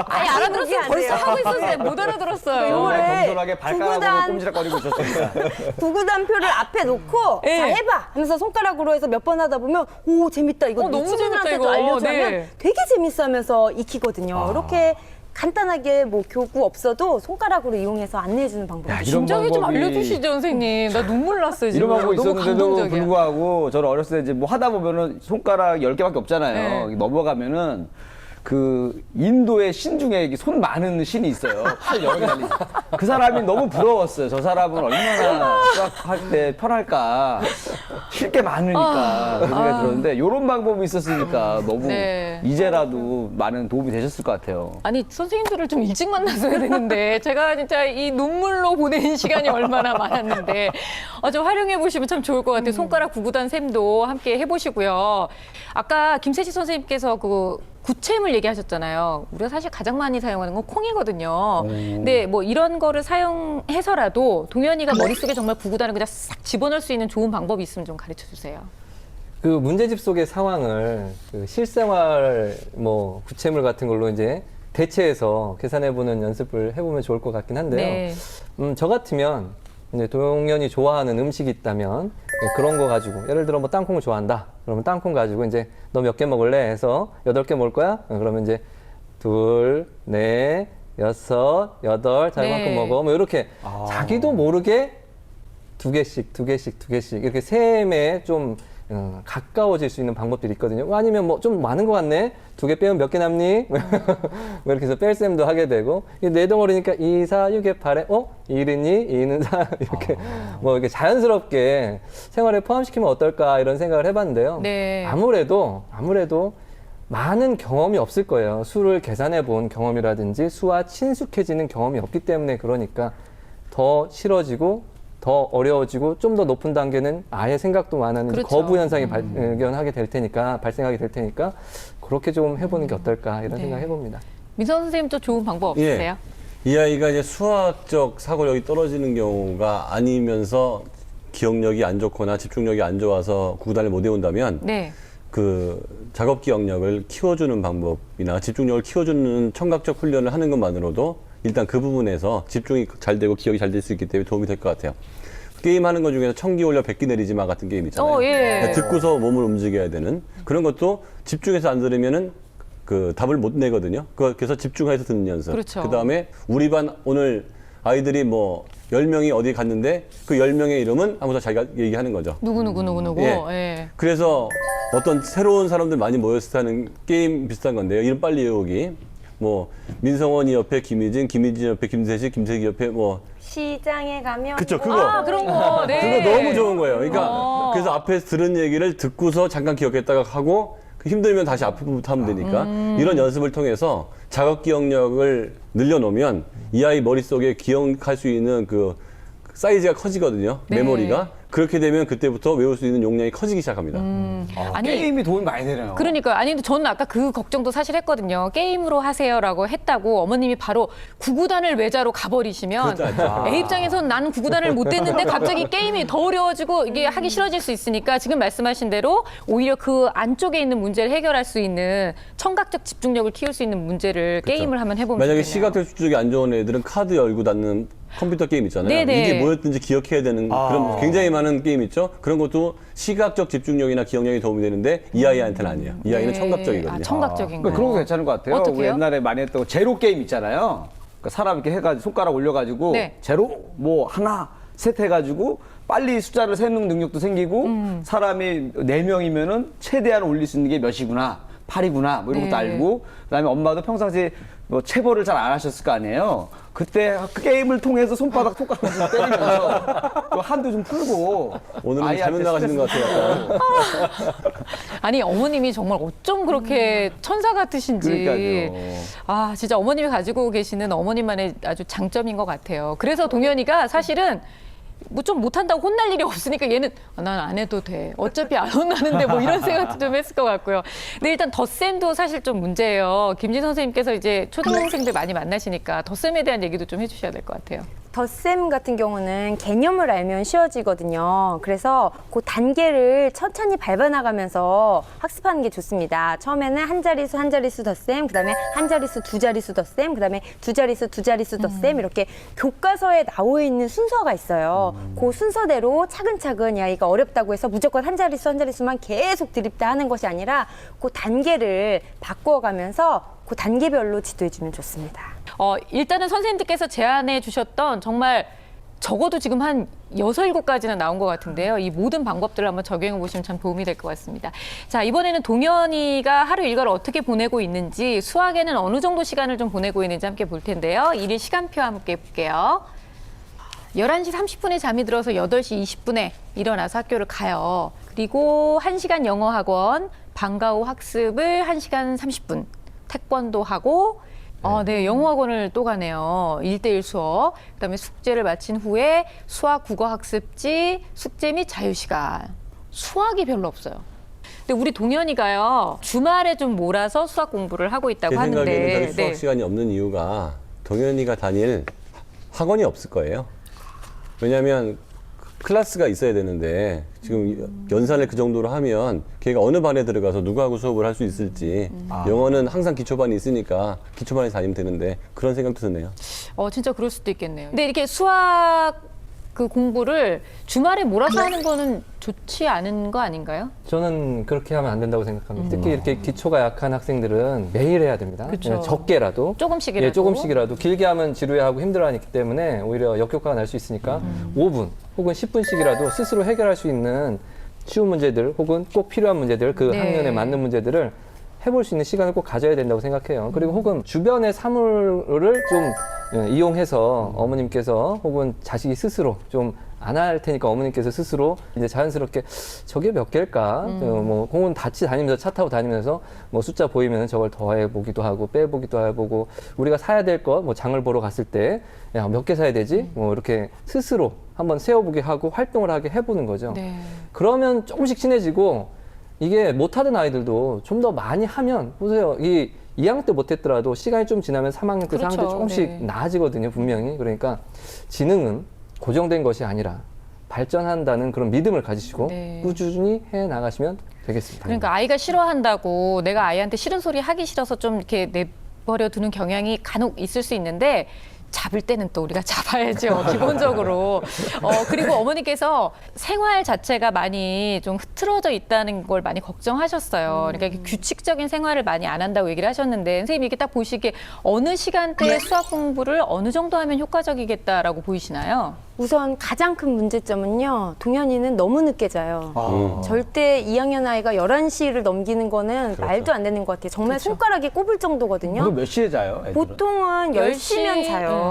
아니, 알아들었으면 안 벌써 돼요. 하고 있었어요. 못 알아들었어요. 요거를 겸손하게 발가락으로 구구단. 꼼지락거리고 있었습니다. 구구단표를 앞에 놓고 네. 자 해봐 하면서 손가락으로 해서 몇 번 하다 보면 오 재밌다 이거 너무 재밌다, 친구들한테도 이거. 알려주면 네. 되게 재밌어하면서 익히거든요. 이렇게 간단하게 뭐 교구 없어도 손가락으로 이용해서 안내해주는 방법이 이런 진작에 좀 방법이- 알려주시죠, 선생님. 나 눈물 났어요, 지금. 이런 방법이 너무 있었는데도 감동적이야. 불구하고 저는 어렸을 때 이제 뭐 하다 보면은 손가락 10개밖에 없잖아요. 네. 넘어가면은 그 인도의 신 중에 이렇게 손 많은 신이 있어요. 팔 여러 개 달린. 그 사람이 너무 부러웠어요. 저 사람은 얼마나 수학할 때 편할까. 쉴 게 많으니까 그런 생각이 들었는데 이런 방법이 있었으니까 너무 네. 이제라도 많은 도움이 되셨을 것 같아요. 아니, 선생님들을 좀 일찍 만났어야 되는데, 제가 진짜 이 눈물로 보낸 시간이 얼마나 많았는데, 좀 활용해 보시면 참 좋을 것 같아요. 손가락 구구단 셈도 함께 해보시고요. 아까 김세식 선생님께서 그 구체물 얘기하셨잖아요. 우리가 사실 가장 많이 사용하는 건 콩이거든요. 근데 뭐 이런 거를 사용해서라도 동현이가 머릿속에 정말 구구단을 그냥 싹 집어넣을 수 있는 좋은 방법이 있으면 좀 가르쳐 주세요. 그 문제집 속의 상황을 그 실생활 뭐 구체물 같은 걸로 이제 대체해서 계산해보는 연습을 해보면 좋을 것 같긴 한데요. 네. 저 같으면 이제 동현이 좋아하는 음식이 있다면 그런 거 가지고 예를 들어 뭐 땅콩을 좋아한다. 그러면 땅콩 가지고 이제 너 몇 개 먹을래? 해서 8개 먹을 거야? 그러면 이제 2, 4, 6, 8 자기만큼 네. 먹어. 뭐 이렇게 자기도 모르게 2개씩 이렇게 셈에 좀 가까워질 수 있는 방법들이 있거든요. 아니면 뭐 좀 많은 것 같네. 2개 빼면 몇 개 남니? 뭐 이렇게 해서 뺄셈도 하게 되고 네 덩어리니까 2, 4, 6에 8에 1은 2, 2는 4 이렇게 뭐 이렇게 자연스럽게 생활에 포함시키면 어떨까 이런 생각을 해봤는데요. 네. 아무래도 많은 경험이 없을 거예요. 수를 계산해 본 경험이라든지 수와 친숙해지는 경험이 없기 때문에 그러니까 더 싫어지고 더 어려워지고 좀 더 높은 단계는 아예 생각도 안 하는 그렇죠. 거부 현상이 발생하게 될 테니까 그렇게 좀 해보는 게 어떨까 이런 네. 생각 해봅니다. 민선 선생님 또 좋은 방법 없으세요? 이 아이가 이제 수학적 사고력이 떨어지는 경우가 아니면서 기억력이 안 좋거나 집중력이 안 좋아서 구구단을 못 외운다면 네. 그 작업 기억력을 키워주는 방법이나 집중력을 키워주는 청각적 훈련을 하는 것만으로도 일단 그 부분에서 집중이 잘 되고 기억이 잘 될 수 있기 때문에 도움이 될 것 같아요. 게임하는 것 중에서 1000기 올려 100기 내리지 마 같은 게임 있잖아요. 예. 듣고서 몸을 움직여야 되는 그런 것도 집중해서 안 들으면은 그 답을 못 내거든요. 그래서 집중해서 듣는 연습. 그렇죠. 그다음에 우리 반 오늘 아이들이 뭐 10명이 어디 갔는데 그 10명의 이름은 하면서 자기가 얘기하는 거죠. 누구. 예. 예. 그래서 어떤 새로운 사람들 많이 모였을 때 하는 게임 비슷한 건데요. 이름 빨리 외우기. 뭐 민성원이 옆에 김희진, 김희진 옆에 김세식, 김세식 옆에 뭐 시장에 가면 그쵸, 뭐 그거. 그런 거. 네. 그거 너무 좋은 거예요. 그러니까 그래서 앞에서 들은 얘기를 듣고서 잠깐 기억했다가 하고 힘들면 다시 앞부터 하면 되니까 이런 연습을 통해서 작업 기억력을 늘려놓으면 이 아이 머릿속에 기억할 수 있는 그 사이즈가 커지거든요. 네. 메모리가. 그렇게 되면 그때부터 외울 수 있는 용량이 커지기 시작합니다. 아니, 게임이 도움이 많이 되네요. 그러니까 아니 근데 저는 아까 그 걱정도 사실 했거든요. 게임으로 하세요라고 했다고 어머님이 바로 구구단을 외자로 가버리시면 그렇죠, 그렇죠. 애 입장에선 나는 구구단을 못 됐는데 갑자기 게임이 더 어려워지고 이게 하기 싫어질 수 있으니까 지금 말씀하신 대로 오히려 그 안쪽에 있는 문제를 해결할 수 있는 청각적 집중력을 키울 수 있는 문제를 게임을 하면 해보면 만약에 좋겠네요. 시각적 집중력이 안 좋은 애들은 카드 열고 닫는 컴퓨터 게임 있잖아요. 네네. 이게 뭐였든지 기억해야 되는 그런 굉장히 많은 게임 있죠. 그런 것도 시각적 집중력이나 기억력이 도움이 되는데 이 아이한테는 아니에요. 이 아이는 네. 청각적이거든요. 아, 청각적인 거. 그러니까 그런 거 괜찮은 것 같아요. 어떻게요? 우리 옛날에 많이 했던 제로 게임 있잖아요. 그러니까 사람 이렇게 해가지고 손가락 올려가지고 네. 제로 뭐 하나 셋 해가지고 빨리 숫자를 세는 능력도 생기고 사람이 4명이면은 최대한 올릴 수 있는 게 몇이구나. 8이구나. 뭐 이런 것도 네. 알고 그다음에 엄마도 평상시에 뭐 체벌을 잘 안 하셨을 거 아니에요. 그때 그 게임을 통해서 손가락을 좀 때리면서 또 한도 좀 풀고 오늘은 잘못 아이한테 나가시는 것 같아요. 아니 어머님이 정말 어쩜 그렇게 천사 같으신지. 그러니까요. 아 진짜 어머님이 가지고 계시는 어머님만의 아주 장점인 것 같아요. 그래서 동현이가 사실은 뭐 좀 못한다고 혼날 일이 없으니까 얘는 난 안 해도 돼. 어차피 안 혼나는데 뭐 이런 생각도 좀 했을 것 같고요. 근데 일단 덧셈도 사실 좀 문제예요. 김진 선생님께서 이제 초등생들 많이 만나시니까 덧셈에 대한 얘기도 좀 해주셔야 될 것 같아요. 덧셈 같은 경우는 개념을 알면 쉬워지거든요. 그래서 그 단계를 천천히 밟아나가면서 학습하는 게 좋습니다. 처음에는 한 자릿수 덧셈, 그다음에 한 자릿수 두 자릿수 덧셈, 그다음에 두 자릿수 덧셈 이렇게 교과서에 나와 있는 순서가 있어요. 그 순서대로 차근차근 야 이거 어렵다고 해서 무조건 한 자릿수만 계속 드립다 하는 것이 아니라 그 단계를 바꿔가면서 그 단계별로 지도해주면 좋습니다. 일단은 선생님들께서 제안해 주셨던 정말 적어도 지금 한 6, 7가지는 나온 것 같은데요. 이 모든 방법들을 한번 적용해 보시면 참 도움이 될 것 같습니다. 자, 이번에는 동현이가 하루 일과를 어떻게 보내고 있는지, 수학에는 어느 정도 시간을 좀 보내고 있는지 함께 볼 텐데요. 일일 시간표 함께 볼게요. 11시 30분에 잠이 들어서 8시 20분에 일어나서 학교를 가요. 그리고 1시간 영어 학원, 방과 후 학습을 1시간 30분, 태권도 하고 네, 영어 학원을 또 가네요. 1대1 수업. 그다음에 숙제를 마친 후에 수학 국어 학습지, 숙제 및 자유시간. 수학이 별로 없어요. 근데 우리 동현이가요. 주말에 좀 몰아서 수학 공부를 하고 있다고 제 하는데. 생각에는 수학 시간이 없는 이유가 동현이가 다닐 학원이 없을 거예요. 왜냐하면 클래스가 있어야 되는데 지금 연산을 그 정도로 하면 걔가 어느 반에 들어가서 누구하고 수업을 할 수 있을지 영어는 항상 기초반이 있으니까 기초반에 다니면 되는데 그런 생각도 드네요. 진짜 그럴 수도 있겠네요. 근데 이렇게 수학 그 공부를 주말에 몰아서 하는 거는 좋지 않은 거 아닌가요? 저는 그렇게 하면 안 된다고 생각합니다. 특히 이렇게 기초가 약한 학생들은 매일 해야 됩니다. 그쵸. 적게라도. 조금씩이라도. 예, 조금씩이라도. 길게 하면 지루해하고 힘들어하기 때문에 오히려 역효과가 날 수 있으니까 5분 혹은 10분씩이라도 스스로 해결할 수 있는 쉬운 문제들 혹은 꼭 필요한 문제들 그 네. 학년에 맞는 문제들을 해볼 수 있는 시간을 꼭 가져야 된다고 생각해요. 그리고 혹은 주변의 사물을 좀 이용해서 어머님께서 혹은 자식이 스스로 좀 안 할 테니까 어머님께서 스스로 이제 자연스럽게 저게 몇 개일까? 뭐 혹은 같이 다니면서 차 타고 다니면서 뭐 숫자 보이면 저걸 더해 보기도 하고 빼 보기도 해보고 우리가 사야 될 것 뭐 장을 보러 갔을 때 야, 몇 개 사야 되지? 뭐 이렇게 스스로 한번 세워보게 하고 활동을 하게 해보는 거죠. 네. 그러면 조금씩 친해지고 이게 못하던 아이들도 좀 더 많이 하면 보세요. 2학년 때 못했더라도 시간이 좀 지나면 3학년 때, 4학년 때 조금씩 네. 나아지거든요, 분명히. 그러니까 지능은 고정된 것이 아니라 발전한다는 그런 믿음을 가지시고 네. 꾸준히 해 나가시면 되겠습니다. 그러니까 아이가 싫어한다고 내가 아이한테 싫은 소리 하기 싫어서 좀 이렇게 내버려 두는 경향이 간혹 있을 수 있는데 잡을 때는 또 우리가 잡아야죠, 기본적으로. 그리고 어머니께서 생활 자체가 많이 좀 흐트러져 있다는 걸 많이 걱정하셨어요. 그러니까 규칙적인 생활을 많이 안 한다고 얘기를 하셨는데 선생님이 이렇게 딱 보시기에 어느 시간대에 수학 공부를 어느 정도 하면 효과적이겠다라고 보이시나요? 우선 가장 큰 문제점은요. 동현이는 너무 늦게 자요. 절대 2학년 아이가 11시를 넘기는 거는 말도 안 되는 것 같아요. 정말 손가락이 꼽을 정도거든요. 그럼 몇 시에 자요? 애들은? 보통은 10시면 자요.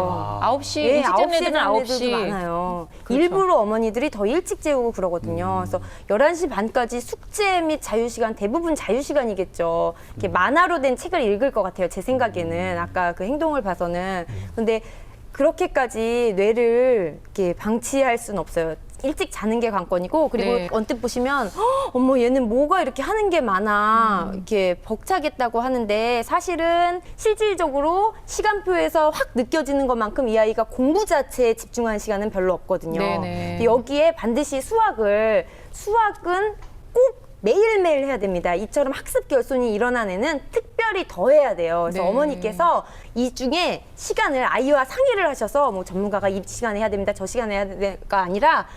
9시, 예, 일찍 9시에 자는 애들은 자는 9시. 애들도 많아요. 그렇죠. 일부러 어머니들이 더 일찍 재우고 그러거든요. 그래서 11시 반까지 숙제 및 자유시간, 대부분 자유시간이겠죠. 이렇게 만화로 된 책을 읽을 것 같아요. 제 생각에는. 아까 그 행동을 봐서는. 근데 그렇게까지 뇌를 이렇게 방치할 수는 없어요. 일찍 자는 게 관건이고 그리고 네. 언뜻 보시면 어머 얘는 뭐가 이렇게 하는 게 많아 이렇게 벅차겠다고 하는데 사실은 실질적으로 시간표에서 확 느껴지는 것만큼 이 아이가 공부 자체에 집중하는 시간은 별로 없거든요. 네네. 근데 여기에 반드시 수학은 꼭 매일매일 해야 됩니다. 이처럼 학습 결손이 일어난 애는 특별히 더 해야 돼요. 그래서 네. 어머니께서 이 중에 시간을 아이와 상의를 하셔서 뭐 전문가가 이 시간에 해야 됩니다. 저 시간에 해야 될까 아니라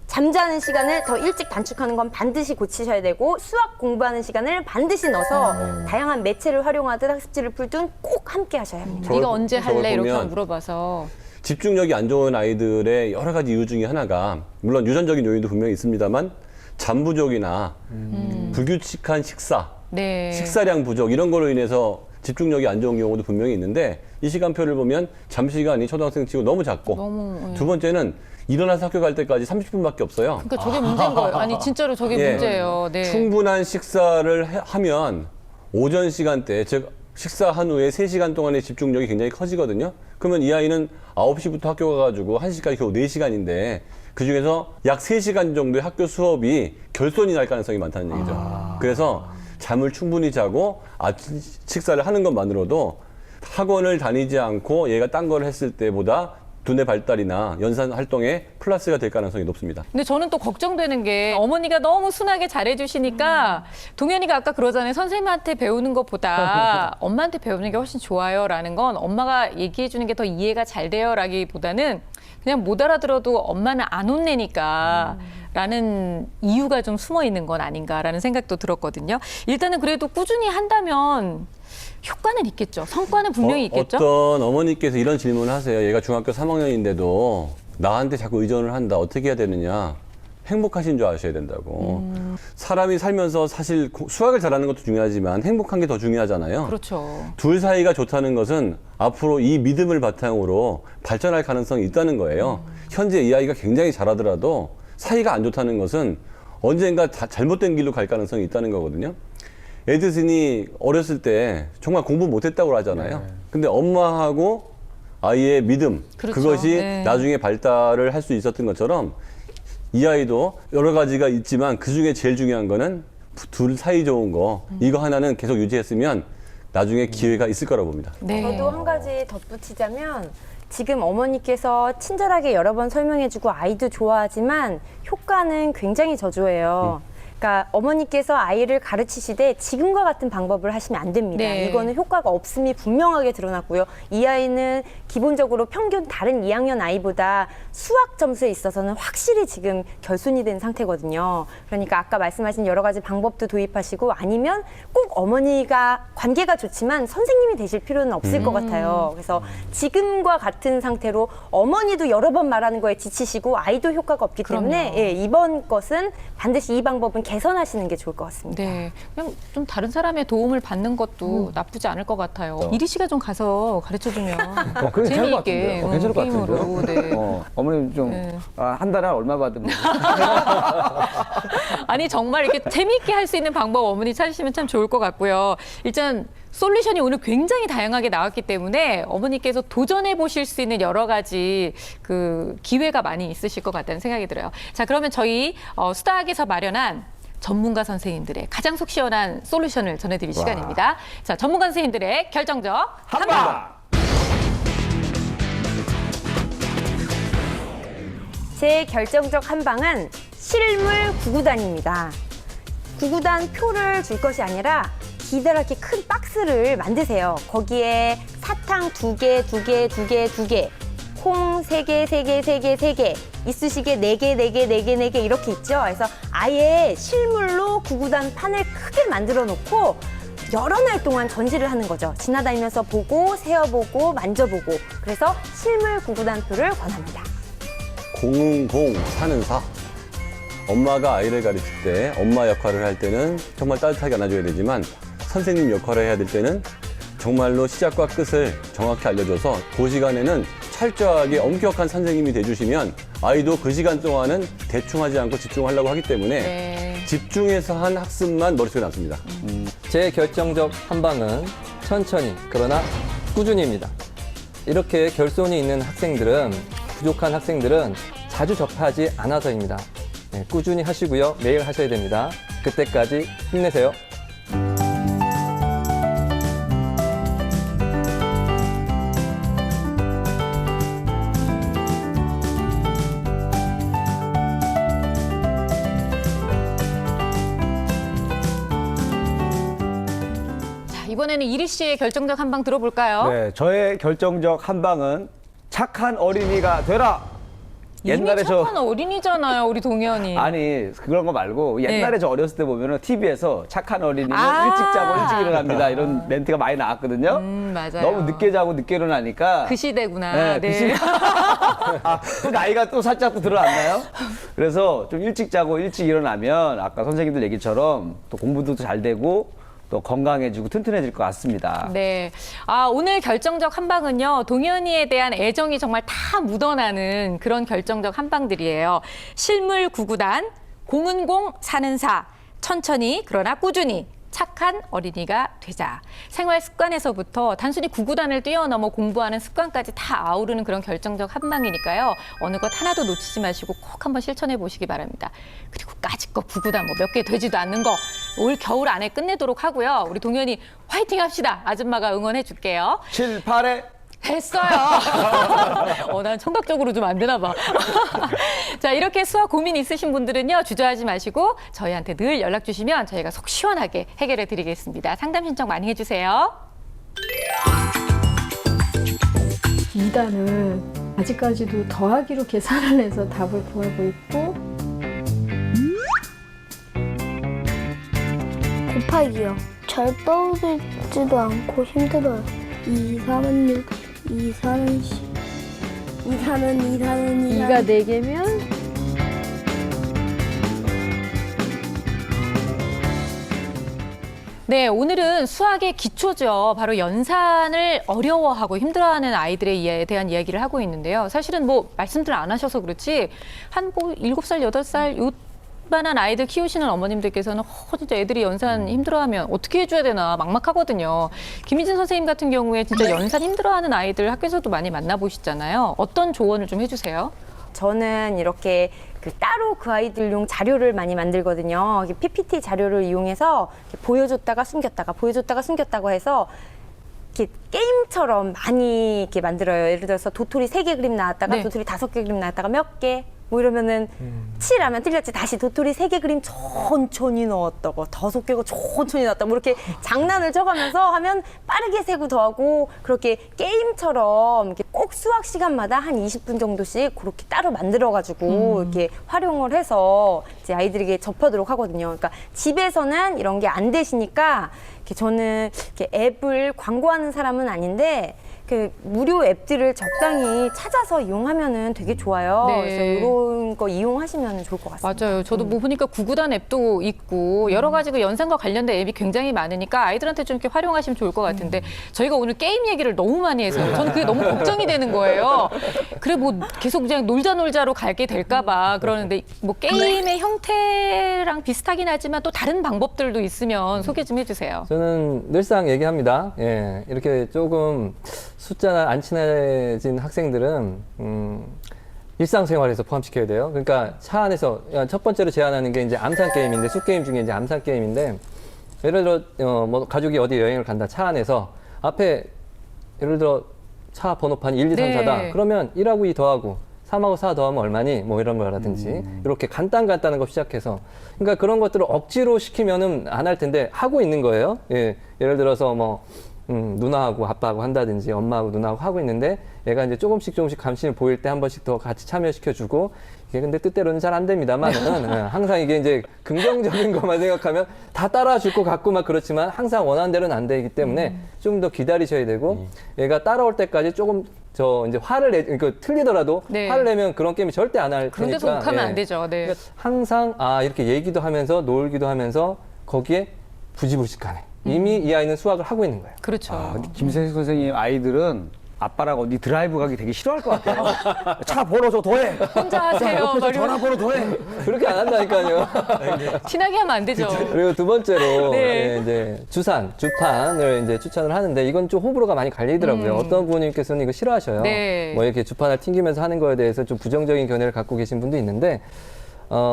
잠자는 시간을 더 일찍 단축하는 건 반드시 고치셔야 되고 수학 공부하는 시간을 반드시 넣어서 다양한 매체를 활용하듯 학습지를 풀든 꼭 함께 하셔야 합니다. 네가 언제 저걸 할래? 이렇게 보면 물어봐서. 집중력이 안 좋은 아이들의 여러 가지 이유 중에 하나가 물론 유전적인 요인도 분명히 있습니다만 잠 부족이나 불규칙한 네. 식사량 부족 이런 거로 인해서 집중력이 안 좋은 경우도 분명히 있는데 이 시간표를 보면 잠시간이 초등학생 치고 너무 작고 두 번째는 일어나서 학교 갈 때까지 30분밖에 없어요. 그러니까 저게 문제인 거예요. 아니 진짜로 저게 예. 문제예요. 네. 충분한 식사를 하면 오전 시간대, 즉 식사한 후에 3시간 동안의 집중력이 굉장히 커지거든요. 그러면 이 아이는 9시부터 학교 가가지고 1시까지 겨우 4시간인데 그중에서 약 3시간 정도의 학교 수업이 결손이 날 가능성이 많다는 얘기죠. 그래서 잠을 충분히 자고 아침 식사를 하는 것만으로도 학원을 다니지 않고 얘가 딴 걸 했을 때보다 두뇌 발달이나 연산 활동에 플러스가 될 가능성이 높습니다. 근데 저는 또 걱정되는 게 어머니가 너무 순하게 잘해주시니까 동현이가 아까 그러잖아요. 선생님한테 배우는 것보다 엄마한테 배우는 게 훨씬 좋아요라는 건 엄마가 얘기해 주는 게 더 이해가 잘 돼요라기보다는 그냥 못 알아들어도 엄마는 안 혼내니까 라는 이유가 좀 숨어 있는 건 아닌가라는 생각도 들었거든요. 일단은 그래도 꾸준히 한다면 효과는 있겠죠. 성과는 분명히 있겠죠. 어떤 어머니께서 이런 질문을 하세요. 얘가 중학교 3학년인데도 나한테 자꾸 의존을 한다. 어떻게 해야 되느냐. 행복하신 줄 아셔야 된다고. 사람이 살면서 사실 수학을 잘하는 것도 중요하지만 행복한 게 더 중요하잖아요. 그렇죠. 둘 사이가 좋다는 것은 앞으로 이 믿음을 바탕으로 발전할 가능성이 있다는 거예요. 현재 이 아이가 굉장히 잘하더라도 사이가 안 좋다는 것은 언젠가 잘못된 길로 갈 가능성이 있다는 거거든요. 에디슨이 어렸을 때 정말 공부 못했다고 하잖아요. 근데 엄마하고 아이의 믿음, 그렇죠. 그것이 네. 나중에 발달을 할 수 있었던 것처럼 이 아이도 여러 가지가 있지만 그중에 제일 중요한 거는 둘 사이 좋은 거 이거 하나는 계속 유지했으면 나중에 기회가 있을 거라고 봅니다. 네. 저도 한 가지 덧붙이자면 지금 어머니께서 친절하게 여러 번 설명해주고 아이도 좋아하지만 효과는 굉장히 저조해요. 그러니까 어머니께서 아이를 가르치시되 지금과 같은 방법을 하시면 안 됩니다. 네. 이거는 효과가 없음이 분명하게 드러났고요. 이 아이는 기본적으로 평균 다른 2학년 아이보다 수학 점수에 있어서는 확실히 지금 결손이 된 상태거든요. 그러니까 아까 말씀하신 여러 가지 방법도 도입하시고 아니면 꼭 어머니가 관계가 좋지만 선생님이 되실 필요는 없을 것 같아요. 그래서 지금과 같은 상태로 어머니도 여러 번 말하는 거에 지치시고 아이도 효과가 없기 때문에 예, 이번 것은 반드시 이 방법은 개선하시는 게 좋을 것 같습니다. 네, 그냥 좀 다른 사람의 도움을 받는 것도 나쁘지 않을 것 같아요. 이리 씨가 좀 가서 가르쳐주면 그게 괜찮을 것 재미있게 같은데요. 괜찮을 것 게임으로. 같은데요. 네. 어머님 좀 네. 한 달에 얼마 받으면 아니 정말 이렇게 재미있게 할 수 있는 방법 어머니 찾으시면 참 좋을 것 같고요. 일단 솔루션이 오늘 굉장히 다양하게 나왔기 때문에 어머니께서 도전해 보실 수 있는 여러 가지 그 기회가 많이 있으실 것 같다는 생각이 들어요. 자, 그러면 저희 수다학에서 마련한 전문가 선생님들의 가장 속 시원한 솔루션을 전해드릴 시간입니다. 자, 전문가 선생님들의 결정적 한방. 제 결정적 한방은 실물 구구단입니다. 구구단 표를 줄 것이 아니라 기다랗게 큰 박스를 만드세요. 거기에 사탕 2개, 2개, 2개, 2개, 콩 3개, 3개, 3개, 3개, 이쑤시개 4개, 4개, 4개, 4개 이렇게 있죠. 그래서 아예 실물로 구구단 판을 크게 만들어 놓고 여러 날 동안 전시를 하는 거죠. 지나다니면서 보고, 세어보고, 만져보고. 그래서 실물 구구단표를 권합니다. 공은 공, 사는 사. 엄마가 아이를 가르칠 때 엄마 역할을 할 때는 정말 따뜻하게 안아줘야 되지만 선생님 역할을 해야 될 때는 정말로 시작과 끝을 정확히 알려줘서 그 시간에는 철저하게 엄격한 선생님이 돼주시면 아이도 그 시간 동안은 대충 하지 않고 집중하려고 하기 때문에 네. 집중해서 한 학습만 머릿속에 남습니다. 제 결정적 한방은 천천히 그러나 꾸준히입니다. 이렇게 결손이 있는 학생들은 부족한 학생들은 자주 접하지 않아서입니다. 네, 꾸준히 하시고요. 매일 하셔야 됩니다. 그때까지 힘내세요. 자, 이번에는 이리 씨의 결정적 한방 들어볼까요? 네, 저의 결정적 한방은 착한 어린이가 되라. 이미 착한 어린이잖아요, 우리 동현이. 아니 그런 거 말고 옛날에 네. 저 어렸을 때 보면은 TV에서 착한 어린이는 아. 일찍 자고 일찍 일어납니다 이런 멘트가 많이 나왔거든요. 맞아요. 너무 늦게 자고 늦게 일어나니까 그 시대구나. 네, 네. 그 시대. 또 나이가 또 살짝 또 들어왔나요? 그래서 좀 일찍 자고 일찍 일어나면 아까 선생님들 얘기처럼 또 공부도 잘 되고 또 건강해지고 튼튼해질 것 같습니다. 네. 오늘 결정적 한방은요, 동현이에 대한 애정이 정말 다 묻어나는 그런 결정적 한방들이에요. 실물 구구단, 공은 공, 사는 사, 천천히 그러나 꾸준히 착한 어린이가 되자. 생활 습관에서부터 단순히 구구단을 뛰어넘어 공부하는 습관까지 다 아우르는 그런 결정적 한방이니까요. 어느 것 하나도 놓치지 마시고 꼭 한번 실천해 보시기 바랍니다. 그리고 까짓 거 구구단 뭐 몇 개 되지도 않는 거 올 겨울 안에 끝내도록 하고요. 우리 동현이 화이팅 합시다. 아줌마가 응원해 줄게요. 7, 8에 됐어요. 난 청각적으로 좀 안 되나 봐. 자, 이렇게 수학 고민 있으신 분들은요, 주저하지 마시고 저희한테 늘 연락 주시면 저희가 속 시원하게 해결해 드리겠습니다. 상담 신청 많이 해주세요. 2단은 아직까지도 더하기로 계산을 해서 답을 구하고 있고 곱하기요. 잘 떠오르지도 않고 힘들어요. 2, 3은 6, 2, 3은 10, 2, 3은 2, 3은 2, 2가 4개면 네, 오늘은 수학의 기초죠. 바로 연산을 어려워하고 힘들어하는 아이들에 대한 이야기를 하고 있는데요. 사실은 뭐 말씀들 안 하셔서 그렇지 한 뭐 7살, 8살 요만한 아이들 키우시는 어머님들께서는 진짜 애들이 연산 힘들어하면 어떻게 해줘야 되나 막막하거든요. 김희진 선생님 같은 경우에 진짜 연산 힘들어하는 아이들 학교에서도 많이 만나보시잖아요. 어떤 조언을 좀 해주세요? 저는 이렇게 따로 그 아이들용 자료를 많이 만들거든요. PPT 자료를 이용해서 이렇게 보여줬다가 숨겼다가 보여줬다가 숨겼다고 해서 이렇게 게임처럼 많이 이렇게 만들어요. 예를 들어서 도토리 3개 그림 나왔다가 네. 도토리 5개 그림 나왔다가 몇 개? 뭐 이러면은 7하면 틀렸지. 다시 도토리 3개 그림 천천히 넣었다고 5개가 천천히 넣었다. 뭐 이렇게 장난을 쳐가면서 하면 빠르게 세고 더하고 그렇게 게임처럼 이렇게 꼭 수학 시간마다 한 20분 정도씩 그렇게 따로 만들어가지고 이렇게 활용을 해서 이제 아이들에게 접하도록 하거든요. 그러니까 집에서는 이런 게 안 되시니까 이렇게 저는 이렇게 앱을 광고하는 사람은 아닌데 그 무료 앱들을 적당히 찾아서 이용하면은 되게 좋아요. 네. 그래서 이런 거 이용하시면 좋을 것 같습니다. 맞아요. 저도 뭐 보니까 구구단 앱도 있고 여러 가지 그 연산과 관련된 앱이 굉장히 많으니까 아이들한테 좀 이렇게 활용하시면 좋을 것 같은데 저희가 오늘 게임 얘기를 너무 많이 해서 저는 그게 너무 걱정이 되는 거예요. 그래 뭐 계속 그냥 놀자로 가게 될까 봐 그러는데 뭐 게임의 형태랑 비슷하긴 하지만 또 다른 방법들도 있으면 소개 좀 해주세요. 저는 늘상 얘기합니다. 예, 이렇게 조금 숫자나 안 친해진 학생들은 일상생활에서 포함시켜야 돼요. 그러니까 차 안에서 첫 번째로 제안하는 게 이제 암산 게임인데 숲 게임 중에 이제 암산 게임인데 예를 들어 뭐 가족이 어디 여행을 간다 차 안에서 앞에 예를 들어 차 번호판이 1, 2, 3, 4다. 그러면 1하고 2 더하고 3하고 4 더하면 얼마니? 뭐 이런 거라든지 이렇게 간단한 거 시작해서 그러니까 그런 것들을 억지로 시키면은 안 할 텐데 하고 있는 거예요. 예, 예를 들어서 뭐 누나하고 아빠하고 한다든지 엄마하고 누나하고 하고 있는데 얘가 이제 조금씩 감심을 보일 때 한 번씩 더 같이 참여시켜주고 이게 근데 뜻대로는 잘 안 됩니다만은 항상 이게 이제 긍정적인 것만 생각하면 다 따라줄 것 같고 막 그렇지만 항상 원하는 대로는 안 되기 때문에 좀 더 기다리셔야 되고 얘가 따라올 때까지 조금 이제 화를 그러니까 틀리더라도 네. 화를 내면 그런 게임이 절대 안 할 테니까. 그런 데서 욱하면 안 되죠. 네. 그러니까 항상 이렇게 얘기도 하면서 놀기도 하면서 거기에 부지불식하네. 이미 이 아이는 수학을 하고 있는 거예요. 그렇죠. 김세식 선생님 아이들은 아빠랑 어디 드라이브 가기 되게 싫어할 것 같아요. 차 번호 저 더해. 혼자 하세요. 막 전화번호 더해. 그렇게 안 한다니까요. 친하게 하면 안 되죠. 그리고 두 번째로 네. 예, 이제 주판을 이제 추천을 하는데 이건 좀 호불호가 많이 갈리더라고요. 어떤 부모님께서는 이거 싫어하셔요. 네. 뭐 이렇게 주판을 튕기면서 하는 거에 대해서 좀 부정적인 견해를 갖고 계신 분도 있는데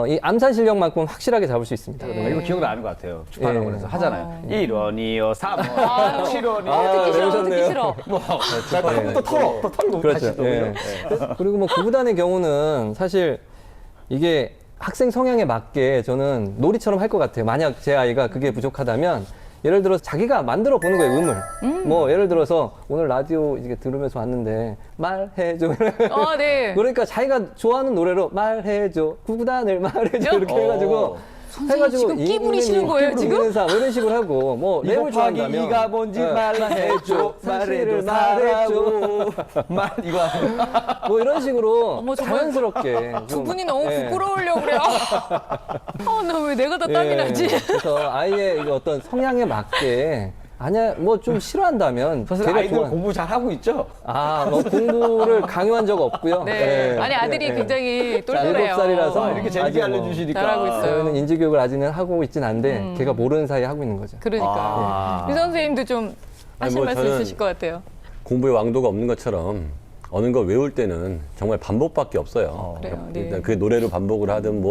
이 암산 실력만큼은 확실하게 잡을 수 있습니다. 이거 기억나는 것 같아요. 주판하고 그래서 하잖아요. 1원, 2원, 3원, 7원, 듣기 싫어, 듣기 배우셨네요. 싫어. 또 털고 그렇죠. 다시 또 예. 그리고 뭐 구구단의 경우는 사실 이게 학생 성향에 맞게 저는 놀이처럼 할 것 같아요. 만약 제 아이가 그게 부족하다면 예를 들어서 자기가 만들어 보는 거예요, 음을. 뭐 예를 들어서 오늘 라디오 이게 들으면서 왔는데 말해줘. 네. 그러니까 자기가 좋아하는 노래로 말해줘, 구구단을 말해줘 이렇게 해가지고 선생님 지금 끼 부리시는 거예요, 지금? 이런 식으로 하고 뭐 이거 랩을 파기 좋아한다면 이가 뭔지 네. 말해줘 말해줘 말해줘 말 이거 하는 뭐 이런 식으로 어머, 정말 자연스럽게 두 좀, 분이 너무 예. 부끄러우려고 그래요. 나 왜 내가 더 땀이 예. 나지? 그래서 아이의 이거 어떤 성향에 맞게 아니야 뭐 좀 싫어한다면 사실 걔가 아이들 좋아하는- 공부 잘 하고 있죠. 뭐 공부를 강요한 적 없고요. 네. 예. 아니 아들이 예. 굉장히 똘똘해요. 7살이라서 이렇게 재밌게 아직 뭐 알려주시니까 잘하고 있어요. 저희는 인지 교육을 아직은 하고 있진 않은데 걔가 모르는 사이에 하고 있는 거죠. 그러니까 유 선생님도 좀 하실 뭐 말씀 저는 있으실 것 같아요. 공부에 왕도가 없는 것처럼 어느 걸 외울 때는 정말 반복밖에 없어요. 그래요, 그러니까 네. 일단 그 노래로 반복을 하든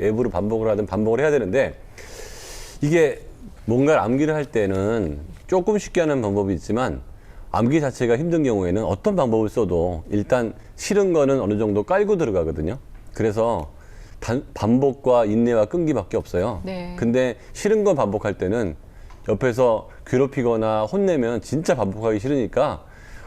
앱으로 반복을 하든 반복을 해야 되는데 이게 뭔가를 암기를 할 때는 조금 쉽게 하는 방법이 있지만 암기 자체가 힘든 경우에는 어떤 방법을 써도 일단 싫은 거는 어느 정도 깔고 들어가거든요. 그래서 반복과 인내와 끈기밖에 없어요. 네. 근데 싫은 거 반복할 때는 옆에서 괴롭히거나 혼내면 진짜 반복하기 싫으니까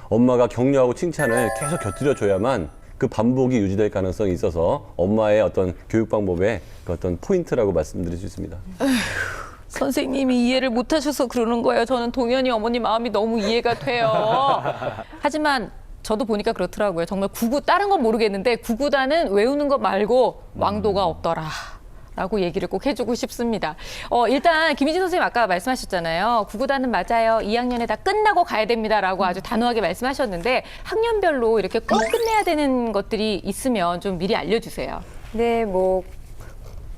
엄마가 격려하고 칭찬을 계속 곁들여줘야만 그 반복이 유지될 가능성이 있어서 엄마의 어떤 교육 방법의 그 어떤 포인트라고 말씀드릴 수 있습니다. 선생님이 이해를 못하셔서 그러는 거예요. 저는 동현이 어머니 마음이 너무 이해가 돼요. 하지만 저도 보니까 그렇더라고요. 정말 다른 건 모르겠는데 구구단은 외우는 것 말고 왕도가 없더라. 라고 얘기를 꼭 해주고 싶습니다. 일단 김희진 선생님 아까 말씀하셨잖아요. 구구단은 맞아요. 2학년에 다 끝나고 가야 됩니다라고 아주 단호하게 말씀하셨는데 학년별로 이렇게 꼭 끝내야 되는 것들이 있으면 좀 미리 알려주세요. 네, 뭐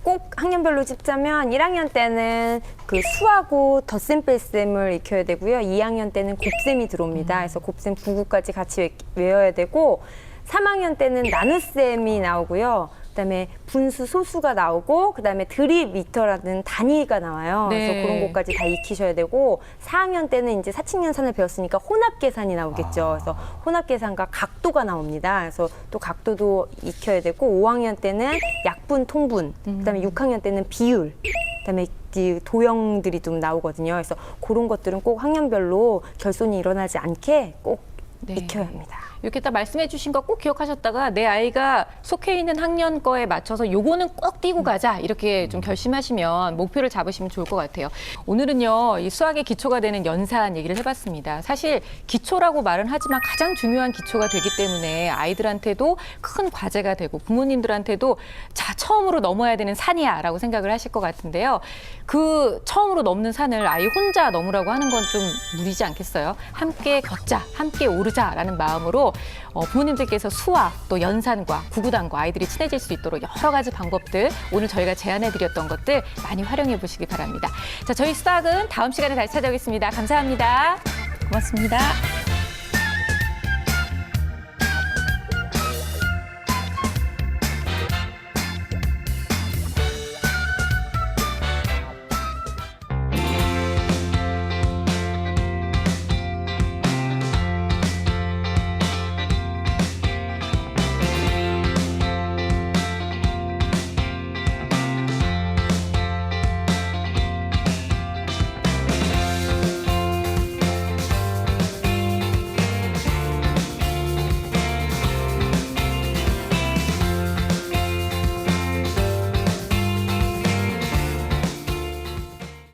꼭 학년별로 짚자면 1학년 때는 그 수하고 덧셈 뺄셈을 익혀야 되고요. 2학년 때는 곱셈이 들어옵니다. 그래서 곱셈 9구까지 같이 외워야 되고 3학년 때는 나눗셈이 나오고요. 그다음에 분수, 소수가 나오고 그다음에 드리미터라는 단위가 나와요. 네. 그래서 그런 것까지 다 익히셔야 되고 4학년 때는 이제 사칙연산을 배웠으니까 혼합 계산이 나오겠죠. 그래서 혼합 계산과 각도가 나옵니다. 그래서 또 각도도 익혀야 되고 5학년 때는 약분, 통분, 그다음에 6학년 때는 비율, 그다음에 이 도형들이 좀 나오거든요. 그래서 그런 것들은 꼭 학년별로 결손이 일어나지 않게 꼭 익혀야 합니다. 이렇게 딱 말씀해 주신 거 꼭 기억하셨다가 내 아이가 속해 있는 학년 거에 맞춰서 요거는 꼭 띄고 가자 이렇게 좀 결심하시면 목표를 잡으시면 좋을 것 같아요. 오늘은요, 이 수학의 기초가 되는 연산 얘기를 해봤습니다. 사실 기초라고 말은 하지만 가장 중요한 기초가 되기 때문에 아이들한테도 큰 과제가 되고 부모님들한테도 처음으로 넘어야 되는 산이야 라고 생각을 하실 것 같은데요. 그 처음으로 넘는 산을 아이 혼자 넘으라고 하는 건 좀 무리지 않겠어요? 함께 걷자, 함께 오르자라는 마음으로 부모님들께서 수학 또 연산과 구구단과 아이들이 친해질 수 있도록 여러 가지 방법들 오늘 저희가 제안해드렸던 것들 많이 활용해 보시기 바랍니다. 자, 저희 수학은 다음 시간에 다시 찾아오겠습니다. 감사합니다. 고맙습니다.